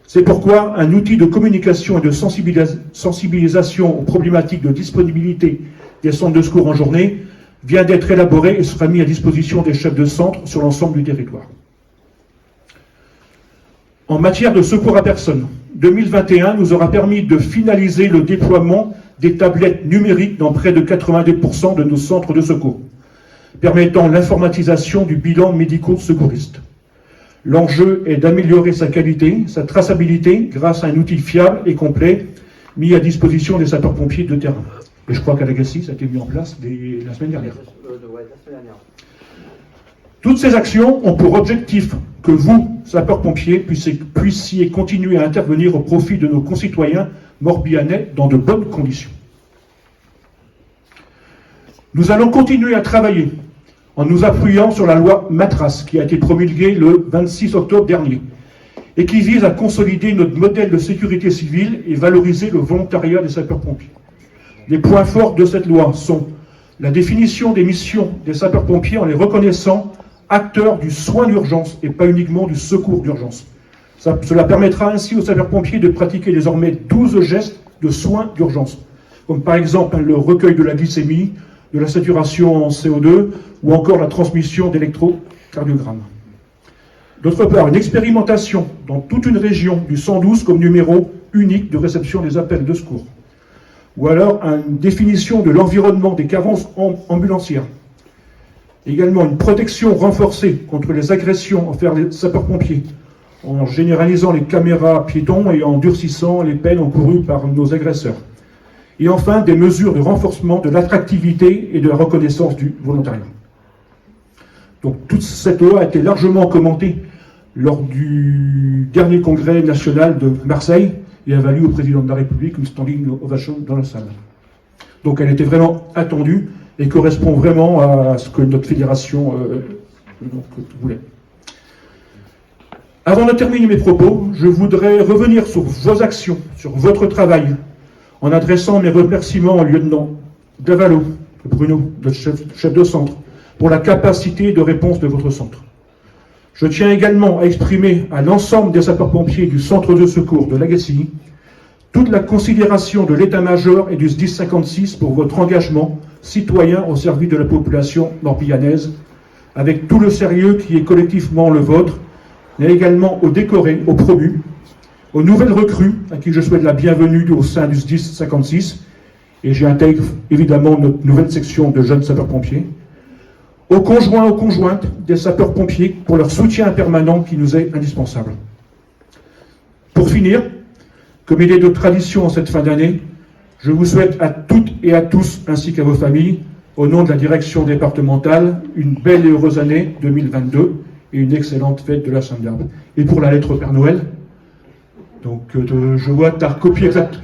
Speaker 3: C'est pourquoi un outil de communication et de sensibilisation aux problématiques de disponibilité des centres de secours en journée vient d'être élaboré et sera mis à disposition des chefs de centre sur l'ensemble du territoire. En matière de secours à personne, 2021 nous aura permis de finaliser le déploiement des tablettes numériques dans près de 90% de nos centres de secours, permettant l'informatisation du bilan médico-secouriste. L'enjeu est d'améliorer sa qualité, sa traçabilité, grâce à un outil fiable et complet mis à disposition des sapeurs-pompiers de terrain. Et je crois qu'à l'Agacilly, ça a été mis en place la semaine dernière. Toutes ces actions ont pour objectif que vous, sapeurs-pompiers, puissiez continuer à intervenir au profit de nos concitoyens morbihanais dans de bonnes conditions. Nous allons continuer à travailler en nous appuyant sur la loi Matras qui a été promulguée le 26 octobre dernier et qui vise à consolider notre modèle de sécurité civile et valoriser le volontariat des sapeurs-pompiers. Les points forts de cette loi sont la définition des missions des sapeurs-pompiers en les reconnaissant acteurs du soin d'urgence et pas uniquement du secours d'urgence. Cela permettra ainsi aux sapeurs-pompiers de pratiquer désormais 12 gestes de soins d'urgence, comme par exemple le recueil de la glycémie, de la saturation en CO2 ou encore la transmission d'électrocardiogrammes. D'autre part, une expérimentation dans toute une région du 112 comme numéro unique de réception des appels de secours. Ou alors une définition de l'environnement des carences ambulancières. Également une protection renforcée contre les agressions envers les sapeurs-pompiers, en généralisant les caméras piétons et en durcissant les peines encourues par nos agresseurs. Et enfin, des mesures de renforcement de l'attractivité et de la reconnaissance du volontariat. Donc toute cette loi a été largement commentée lors du dernier congrès national de Marseille et a valu au président de la République une standing ovation dans la salle. Donc elle était vraiment attendue et correspond vraiment à ce que notre fédération voulait. Avant de terminer mes propos, je voudrais revenir sur vos actions, sur votre travail, en adressant mes remerciements au lieutenant Davalo, Bruno, notre chef de centre, pour la capacité de réponse de votre centre. Je tiens également à exprimer à l'ensemble des sapeurs-pompiers du centre de secours de Lagacilly toute la considération de l'état-major et du SDIS 56 pour votre engagement citoyen au service de la population morbihannaise, avec tout le sérieux qui est collectivement le vôtre, mais également aux décorés, aux promus, aux nouvelles recrues, à qui je souhaite la bienvenue au sein du SDIS 56, et j'intègre évidemment notre nouvelle section de jeunes sapeurs-pompiers, aux conjoints, aux conjointes des sapeurs-pompiers pour leur soutien permanent qui nous est indispensable. Pour finir, comme il est de tradition en cette fin d'année, je vous souhaite à toutes et à tous, ainsi qu'à vos familles, au nom de la direction départementale, une belle et heureuse année 2022 et une excellente fête de la Sainte-Barbe. Et pour la lettre Père Noël, donc je vois que tu as recopié exact.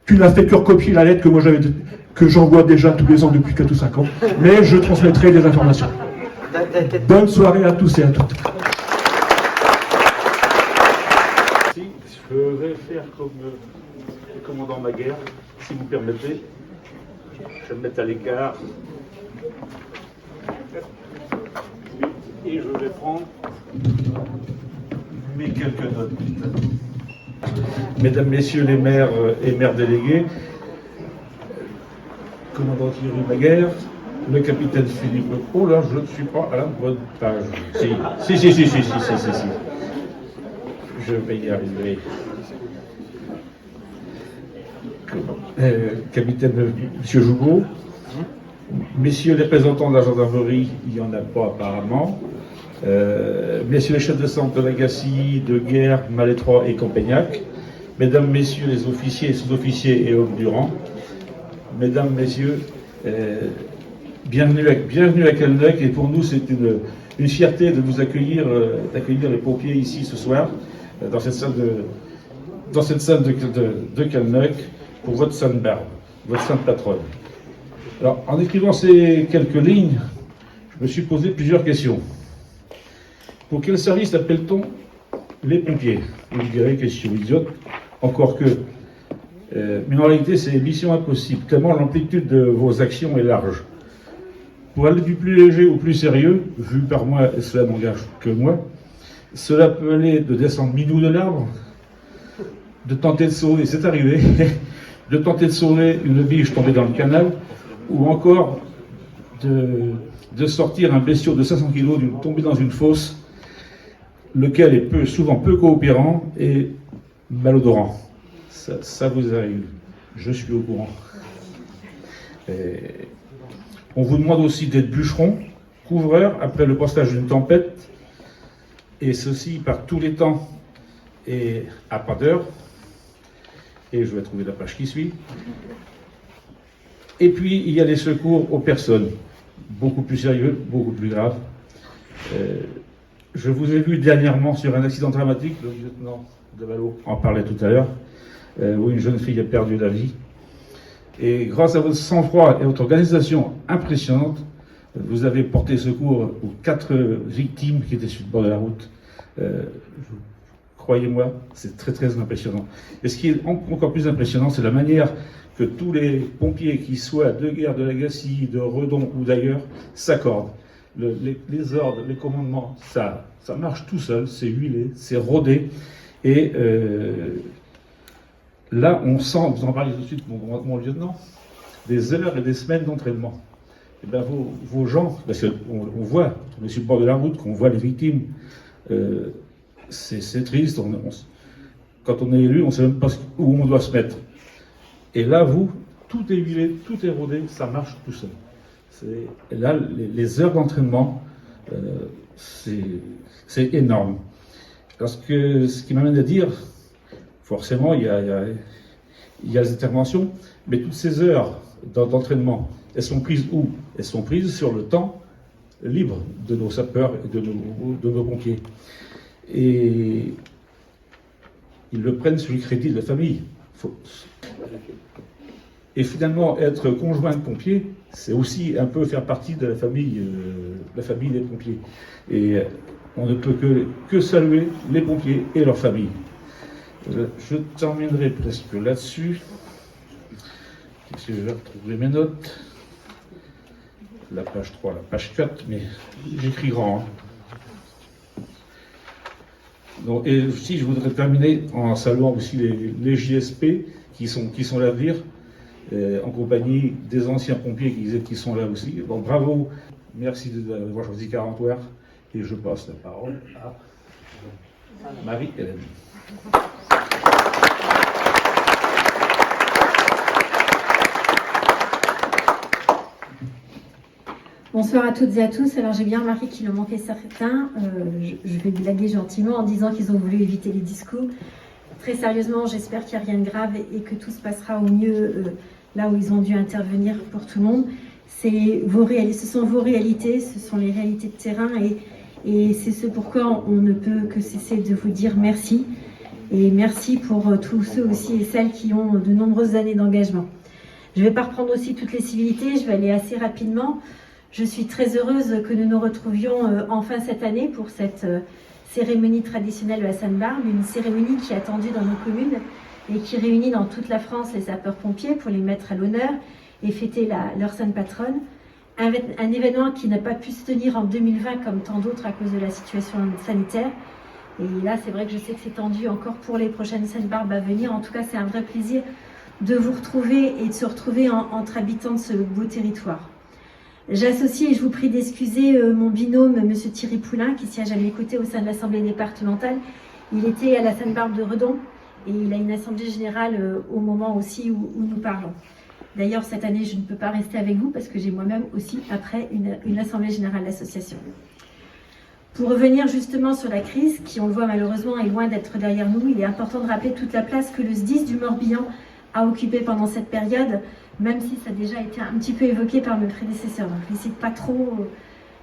Speaker 3: Tu n'as fait que recopier la lettre que j'envoie déjà tous les ans depuis 4 ou 5 ans, mais je transmettrai des informations. Bonne soirée à tous et à toutes.
Speaker 4: Je vais faire comme le commandant Maguerre, si vous permettez. Je vais me mettre à l'écart. Et je vais prendre mes quelques notes. Mesdames, Messieurs les maires et maires délégués, commandant Thierry Maguerre, le capitaine Philippe. Oh là, je ne suis pas à la bonne page. Si. Je vais y arriver. Capitaine M. Jougot, messieurs les représentants de la gendarmerie, il n'y en a pas apparemment, messieurs les chefs de centre de Lagacilly, de Guerre, Malétroit et Campagnac, mesdames, messieurs les officiers, sous-officiers et hommes du rang, mesdames, messieurs, bienvenue à Calneuc, et pour nous c'est une fierté de vous accueillir, d'accueillir les pompiers ici ce soir, dans cette salle de Calneuc, pour votre Sainte Barbe, votre sainte patronne. Alors, en écrivant ces quelques lignes, je me suis posé plusieurs questions. Pour quel service appelle-t-on les pompiers? Vous me direz, question idiote, encore que. Mais en réalité, c'est mission impossible, tellement l'amplitude de vos actions est large. Pour aller du plus léger au plus sérieux, vu par moi, et cela n'engage que moi, cela peut aller de descendre minou de l'arbre, de tenter de sauver, c'est arrivé, de tenter de sauver une biche tombée dans le canal, ou encore de sortir un bestiau de 500 kg tombé dans une fosse, lequel est souvent peu coopérant et malodorant. Ça vous arrive, je suis au courant. On vous demande aussi d'être bûcheron, couvreur, après le passage d'une tempête, et ceci par tous les temps et à pas d'heure. Et je vais trouver la page qui suit. Et puis, il y a les secours aux personnes, beaucoup plus sérieux, beaucoup plus graves. Je vous ai vu dernièrement sur un accident dramatique, le lieutenant Davalo en parlait tout à l'heure, où une jeune fille a perdu la vie. Et grâce à votre sang-froid et votre organisation impressionnante, vous avez porté secours aux 4 victimes qui étaient sur le bord de la route. Je croyez-moi, c'est très très impressionnant. Et ce qui est encore plus impressionnant, c'est la manière que tous les pompiers, qui soient de Guerre de Lagacy, de Redon ou d'ailleurs, s'accordent. Les ordres, les commandements, ça marche tout seul, c'est huilé, c'est rodé. Et là, on sent, vous en parlez tout de suite, mon lieutenant, des heures et des semaines d'entraînement. Et bien vos gens, parce qu'on voit, on est sur le bord de la route, qu'on voit les victimes, c'est triste. Quand on est élu, on ne sait même pas où on doit se mettre. Et là, vous, tout est huilé, tout est rodé, ça marche tout seul. Et là, les heures d'entraînement, c'est énorme. Parce que ce qui m'amène à dire, forcément, il y a les interventions, mais toutes ces heures d'entraînement, elles sont prises où? Elles sont prises sur le temps libre de nos sapeurs et de nos pompiers. Et ils le prennent sur le crédit de la famille. Et finalement, être conjoint de pompier, c'est aussi un peu faire partie de la famille des pompiers. Et on ne peut que saluer les pompiers et leurs familles. Je terminerai presque là-dessus. Qu'est-ce que je vais retrouver mes notes? La page 3, la page 4, mais j'écris grand. Donc, et aussi, je voudrais terminer en saluant aussi les JSP qui sont l'avenir, en compagnie des anciens pompiers qui sont là aussi. Donc bravo, merci d'avoir choisi 40 heures, et je passe la parole à Marie-Hélène.
Speaker 5: Bonsoir à toutes et à tous. Alors j'ai bien remarqué qu'il en manquait certains. Je vais blaguer gentiment en disant qu'ils ont voulu éviter les discours. Très sérieusement, j'espère qu'il n'y a rien de grave et que tout se passera au mieux là où ils ont dû intervenir pour tout le monde. Ce sont vos réalités, ce sont les réalités de terrain et c'est ce pourquoi on ne peut que cesser de vous dire merci. Et merci pour tous ceux aussi et celles qui ont de nombreuses années d'engagement. Je ne vais pas reprendre aussi toutes les civilités, je vais aller assez rapidement. Je suis très heureuse que nous nous retrouvions enfin cette année pour cette cérémonie traditionnelle de la Sainte-Barbe, une cérémonie qui est attendue dans nos communes et qui réunit dans toute la France les sapeurs-pompiers pour les mettre à l'honneur et fêter leur sainte patronne. Un événement qui n'a pas pu se tenir en 2020 comme tant d'autres à cause de la situation sanitaire. Et là, c'est vrai que je sais que c'est tendu encore pour les prochaines Sainte-Barbe à venir. En tout cas, c'est un vrai plaisir de vous retrouver et de se retrouver entre habitants de ce beau territoire. J'associe et je vous prie d'excuser mon binôme, M. Thierry Poulain, qui siège à mes côtés au sein de l'Assemblée départementale. Il était à la Sainte-Barbe de Redon et il a une assemblée générale au moment aussi où nous parlons. D'ailleurs, cette année, je ne peux pas rester avec vous parce que j'ai moi-même aussi, après, une assemblée générale d'association. Pour revenir justement sur la crise, qui, on le voit malheureusement, est loin d'être derrière nous, il est important de rappeler toute la place que le SDIS du Morbihan a occupée pendant cette période, même si ça a déjà été un petit peu évoqué par mes prédécesseurs. Donc, je n'hésite pas trop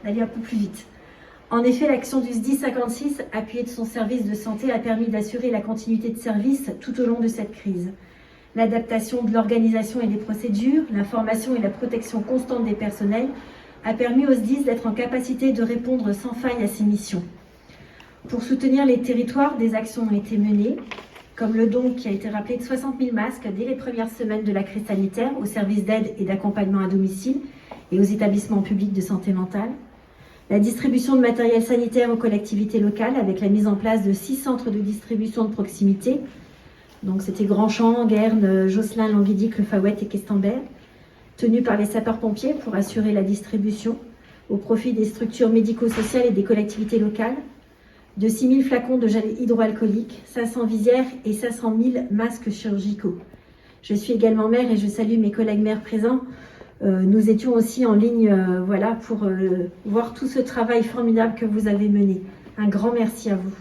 Speaker 5: d'aller un peu plus vite. En effet, l'action du SDIS 56, appuyée de son service de santé, a permis d'assurer la continuité de service tout au long de cette crise. L'adaptation de l'organisation et des procédures, la formation et la protection constante des personnels a permis au SDIS d'être en capacité de répondre sans faille à ses missions. Pour soutenir les territoires, des actions ont été menées, comme le don qui a été rappelé de 60 000 masques dès les premières semaines de la crise sanitaire aux services d'aide et d'accompagnement à domicile et aux établissements publics de santé mentale. La distribution de matériel sanitaire aux collectivités locales avec la mise en place de 6 centres de distribution de proximité. Donc c'était Grandchamp, Guernes, Josselin, Languédic, Le Fawet et Questembert, tenus par les sapeurs-pompiers pour assurer la distribution au profit des structures médico-sociales et des collectivités locales, de 6 000 flacons de gel hydroalcoolique, 500 visières et 500 000 masques chirurgicaux. Je suis également maire et je salue mes collègues maires présents. Nous étions aussi en ligne pour voir tout ce travail formidable que vous avez mené. Un grand merci à vous.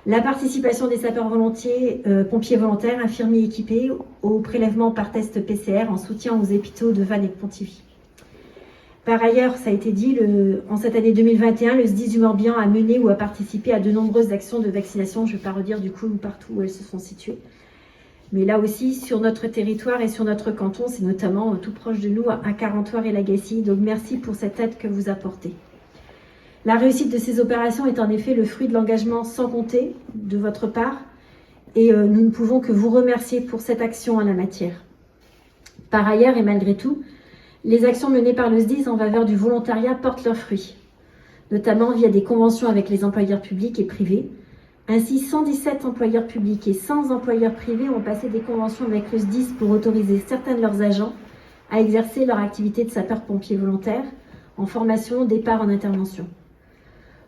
Speaker 5: La participation des sapeurs-volontiers, pompiers volontaires, infirmiers équipés au prélèvement par test PCR en soutien aux hôpitaux de Vannes et de Pontivy. Par ailleurs, ça a été dit, en cette année 2021, le SDIS du Morbihan a mené ou a participé à de nombreuses actions de vaccination. Je ne vais pas redire du coup partout où elles se sont situées. Mais là aussi, sur notre territoire et sur notre canton, c'est notamment tout proche de nous, à Carentoire et Lagacy. Donc merci pour cette aide que vous apportez. La réussite de ces opérations est en effet le fruit de l'engagement sans compter de votre part et nous ne pouvons que vous remercier pour cette action en la matière. Par ailleurs et malgré tout, les actions menées par le SDIS en faveur du volontariat portent leurs fruits, notamment via des conventions avec les employeurs publics et privés. Ainsi, 117 employeurs publics et 100 employeurs privés ont passé des conventions avec le SDIS pour autoriser certains de leurs agents à exercer leur activité de sapeur-pompier volontaire en formation, départ en intervention.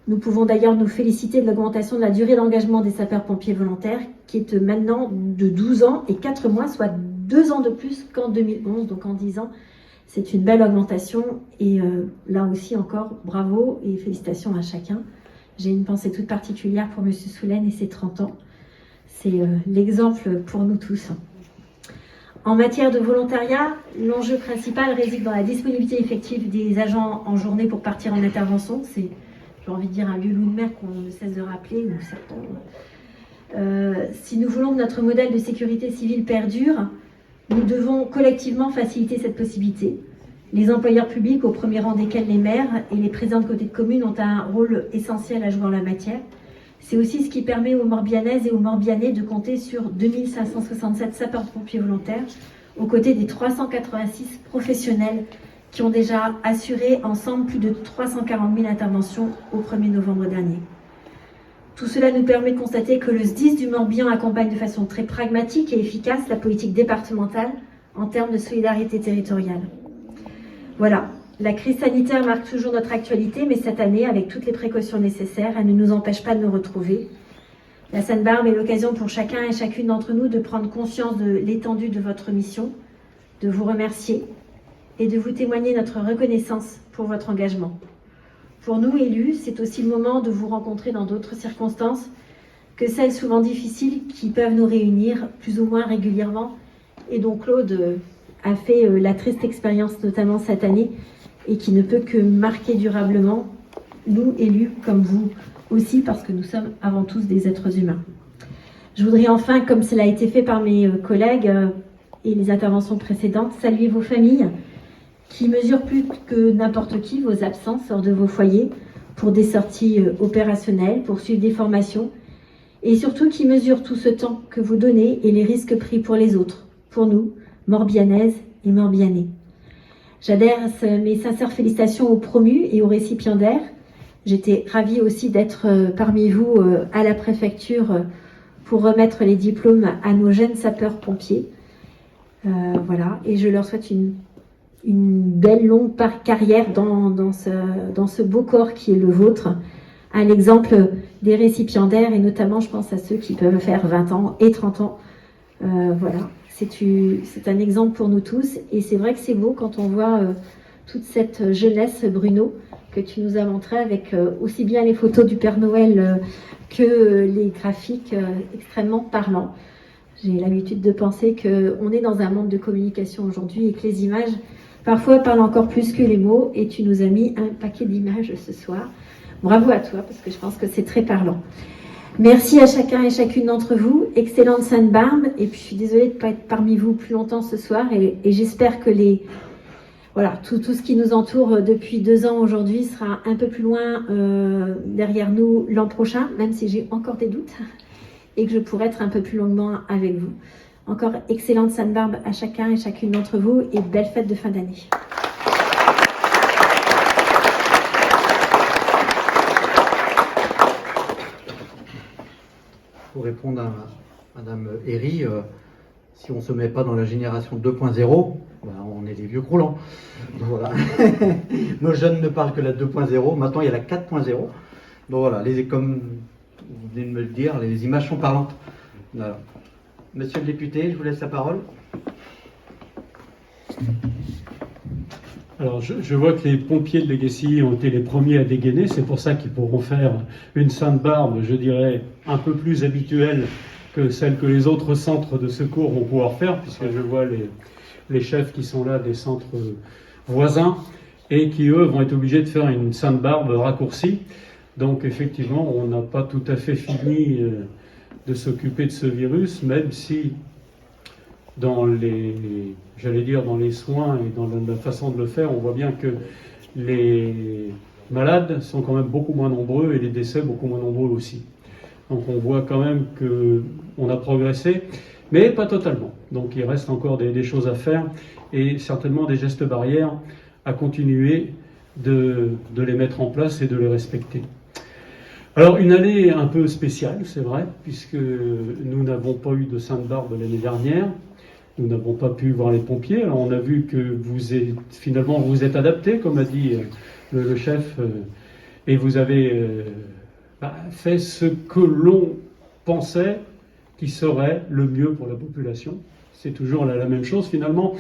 Speaker 5: Nous pouvons d'ailleurs nous féliciter de l'augmentation de la durée d'engagement des sapeurs-pompiers volontaires qui est maintenant de 12 ans et 4 mois, soit 2 ans de plus qu'en 2011, donc en 10 ans. C'est une belle augmentation et là aussi encore bravo et félicitations à chacun. J'ai une pensée toute particulière pour M. Soulaine et ses 30 ans. C'est l'exemple pour nous tous. En matière de volontariat, l'enjeu principal réside dans la disponibilité effective des agents en journée pour partir en intervention. C'est, j'ai envie de dire, un lieu de mer qu'on ne cesse de rappeler, ou certains. Si nous voulons que notre modèle de sécurité civile perdure, nous devons collectivement faciliter cette possibilité. Les employeurs publics, au premier rang desquels les maires et les présidents de côté de communes, ont un rôle essentiel à jouer en la matière. C'est aussi ce qui permet aux Morbihanaises et aux Morbihanais de compter sur 2567 sapeurs-pompiers volontaires, aux côtés des 386 professionnels qui ont déjà assuré ensemble plus de 340 000 interventions au 1er novembre dernier. Tout cela nous permet de constater que le SDIS du Morbihan accompagne de façon très pragmatique et efficace la politique départementale en termes de solidarité territoriale. Voilà, la crise sanitaire marque toujours notre actualité, mais cette année, avec toutes les précautions nécessaires, elle ne nous empêche pas de nous retrouver. La Sainte-Barbe est l'occasion pour chacun et chacune d'entre nous de prendre conscience de l'étendue de votre mission, de vous remercier et de vous témoigner notre reconnaissance pour votre engagement. Pour nous, élus, c'est aussi le moment de vous rencontrer dans d'autres circonstances que celles souvent difficiles qui peuvent nous réunir plus ou moins régulièrement et dont Claude a fait la triste expérience, notamment cette année, et qui ne peut que marquer durablement nous, élus, comme vous aussi, parce que nous sommes avant tous des êtres humains. Je voudrais enfin, comme cela a été fait par mes collègues et les interventions précédentes, saluer vos familles qui mesurent plus que n'importe qui vos absences hors de vos foyers pour des sorties opérationnelles, pour suivre des formations, et surtout qui mesurent tout ce temps que vous donnez et les risques pris pour les autres, pour nous, Morbihanaises et Morbihanais. J'adresse mes sincères félicitations aux promus et aux récipiendaires. J'étais ravie aussi d'être parmi vous à la préfecture pour remettre les diplômes à nos jeunes sapeurs-pompiers. Voilà, et je leur souhaite une belle longue carrière dans ce beau corps qui est le vôtre, à l'exemple des récipiendaires et notamment je pense à ceux qui peuvent faire 20 ans et 30 ans. Voilà, c'est un exemple pour nous tous et c'est vrai que c'est beau quand on voit toute cette jeunesse, Bruno, que tu nous as montré avec aussi bien les photos du Père Noël que les graphiques extrêmement parlants. J'ai l'habitude de penser qu'on est dans un monde de communication aujourd'hui et que les images parfois parlent encore plus que les mots et tu nous as mis un paquet d'images ce soir. Bravo à toi parce que je pense que c'est très parlant. Merci à chacun et chacune d'entre vous. Excellente Sainte-Barbe. Et puis je suis désolée de ne pas être parmi vous plus longtemps ce soir et j'espère que tout ce qui nous entoure depuis 2 ans aujourd'hui sera un peu plus loin derrière nous l'an prochain, même si j'ai encore des doutes et que je pourrai être un peu plus longuement avec vous. Encore excellente Sainte-Barbe à chacun et chacune d'entre vous et belle fête de fin d'année.
Speaker 2: Pour répondre à Madame Herry, si on ne se met pas dans la génération 2.0, on est des vieux croulants. Voilà. Nos jeunes ne parlent que la 2.0, maintenant il y a la 4.0. Donc voilà, comme vous venez de me le dire, les images sont parlantes. Voilà. Monsieur le député, je vous laisse la parole.
Speaker 6: Alors, je vois que les pompiers de Legacy ont été les premiers à dégainer. C'est pour ça qu'ils pourront faire une Sainte-Barbe, je dirais, un peu plus habituelle que celle que les autres centres de secours vont pouvoir faire, puisque je vois les chefs qui sont là des centres voisins et qui, eux, vont être obligés de faire une Sainte-Barbe raccourcie. Donc, effectivement, on n'a pas tout à fait fini de s'occuper de ce virus, même si dans les soins et dans la façon de le faire, on voit bien que les malades sont quand même beaucoup moins nombreux et les décès beaucoup moins nombreux aussi. Donc on voit quand même qu'on a progressé, mais pas totalement. Donc il reste encore des choses à faire et certainement des gestes barrières à continuer de les mettre en place et de les respecter. Alors une année un peu spéciale, c'est vrai, puisque nous n'avons pas eu de Sainte-Barbe l'année dernière. Nous n'avons pas pu voir les pompiers. Alors on a vu que finalement vous êtes adapté, comme a dit le chef, et vous avez fait ce que l'on pensait qui serait le mieux pour la population. C'est toujours la même chose finalement.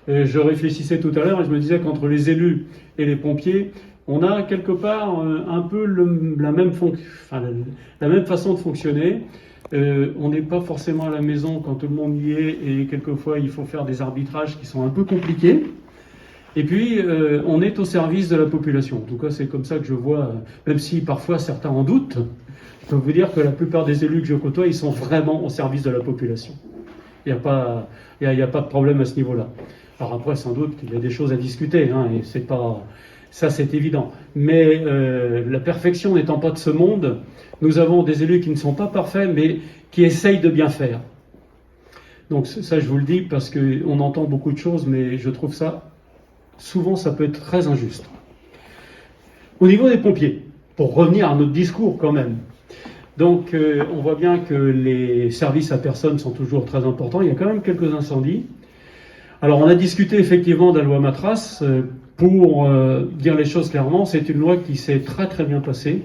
Speaker 6: Je réfléchissais tout à l'heure et je me disais qu'entre les élus et les pompiers, on a quelque part un peu la même façon de fonctionner. On n'est pas forcément à la maison quand tout le monde y est et quelquefois il faut faire des arbitrages qui sont un peu compliqués. Et puis on est au service de la population. En tout cas c'est comme ça que je vois, même si parfois certains en doutent, je peux vous dire que la plupart des élus que je côtoie, ils sont vraiment au service de la population. Il n'y a pas de problème à ce niveau-là. Alors après sans doute qu'il y a des choses à discuter, hein, et c'est pas... Ça, c'est évident. Mais la perfection n'étant pas de ce monde, nous avons des élus qui ne sont pas parfaits, mais qui essayent de bien faire. Donc ça, je vous le dis, parce qu'on entend beaucoup de choses, mais je trouve ça, souvent, ça peut être très injuste. Au niveau des pompiers, pour revenir à notre discours quand même, donc on voit bien que les services à personnes sont toujours très importants. Il y a quand même quelques incendies. Alors on a discuté effectivement de la loi Matras. Pour dire les choses clairement, c'est une loi qui s'est très très bien passée.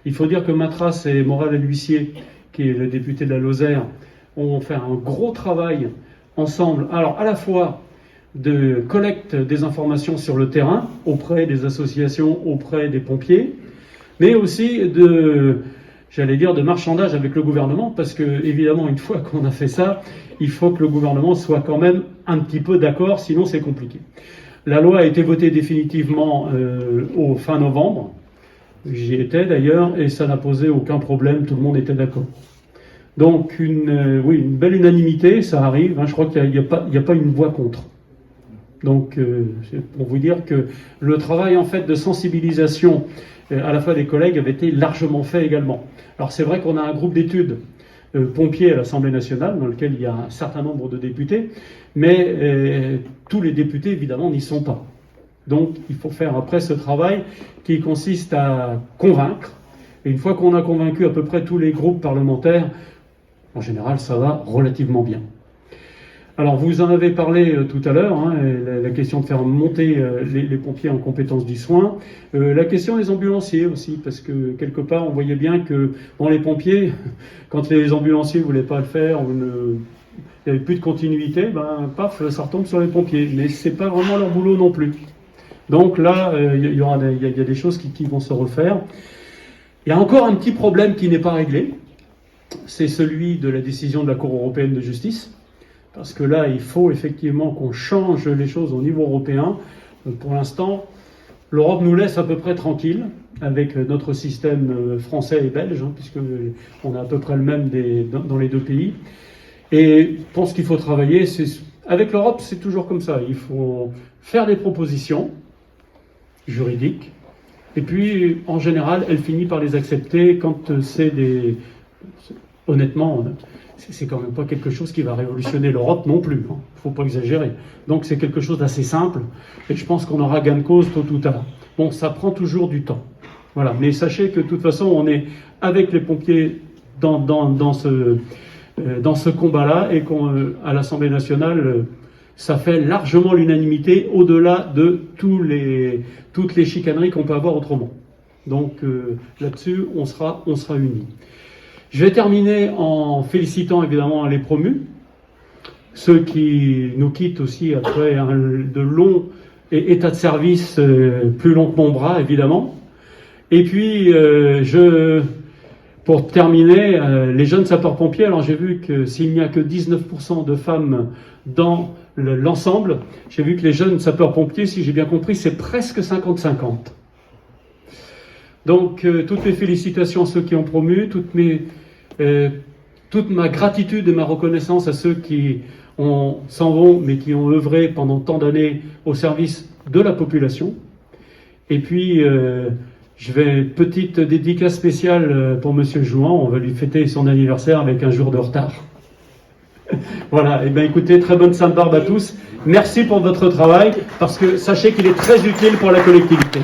Speaker 6: Il faut dire que Matras et Morel et l'huissier, qui est le député de la Lozère, ont fait un gros travail ensemble. Alors à la fois de collecte des informations sur le terrain, auprès des associations, auprès des pompiers, mais aussi de marchandage avec le gouvernement, parce que évidemment une fois qu'on a fait ça, il faut que le gouvernement soit quand même un petit peu d'accord, sinon c'est compliqué. La loi a été votée définitivement au fin novembre. J'y étais d'ailleurs et ça n'a posé aucun problème, tout le monde était d'accord. Donc une belle unanimité, ça arrive. Hein, je crois qu'il n'y a pas une voix contre. Donc c'est pour vous dire que le travail en fait de sensibilisation à la fois des collègues avait été largement fait également. Alors c'est vrai qu'on a un groupe d'études pompiers à l'Assemblée nationale, dans lequel il y a un certain nombre de députés, mais tous les députés, évidemment, n'y sont pas. Donc, il faut faire après ce travail qui consiste à convaincre. Et une fois qu'on a convaincu à peu près tous les groupes parlementaires, en général, ça va relativement bien. Alors, vous en avez parlé tout à l'heure, hein, la question de faire monter les pompiers en compétence du soin. La question des ambulanciers aussi, parce que quelque part, on voyait bien que dans les pompiers, quand les ambulanciers ne voulaient pas le faire, il n'y avait plus de continuité, paf, ça retombe sur les pompiers. Mais ce n'est pas vraiment leur boulot non plus. Donc là, il y a des choses qui vont se refaire. Il y a encore un petit problème qui n'est pas réglé. C'est celui de la décision de la Cour européenne de justice. Parce que là, il faut effectivement qu'on change les choses au niveau européen. Pour l'instant, l'Europe nous laisse à peu près tranquille avec notre système français et belge, hein, puisqu'on a à peu près le même dans les deux pays. Et pour ce qu'il faut travailler, avec l'Europe, c'est toujours comme ça. Il faut faire des propositions juridiques. Et puis, en général, elle finit par les accepter quand c'est honnêtement, c'est quand même pas quelque chose qui va révolutionner l'Europe non plus. Hein. Faut pas exagérer. Donc c'est quelque chose d'assez simple. Et je pense qu'on aura gain de cause tôt ou tard. Bon, ça prend toujours du temps. Voilà. Mais sachez que de toute façon, on est avec les pompiers dans ce combat-là et qu'à l'Assemblée nationale, ça fait largement l'unanimité au-delà de toutes les chicaneries qu'on peut avoir autrement. Donc là-dessus, on sera unis. Je vais terminer en félicitant évidemment les promus, ceux qui nous quittent aussi après de longs états de service plus longs que mon bras évidemment. Et puis pour terminer, les jeunes sapeurs-pompiers, alors j'ai vu que s'il n'y a que 19% de femmes dans l'ensemble, j'ai vu que les jeunes sapeurs-pompiers, si j'ai bien compris, c'est presque 50-50. Donc toutes mes félicitations à ceux qui ont promu, toute ma gratitude et ma reconnaissance à ceux qui s'en vont, mais qui ont œuvré pendant tant d'années au service de la population. Et puis, je vais petite dédicace spéciale pour Monsieur Jouan. On va lui fêter son anniversaire avec un jour de retard. Voilà. Et bien, écoutez, très bonne Sainte Barbe à tous. Merci pour votre travail, parce que sachez qu'il est très utile pour la collectivité.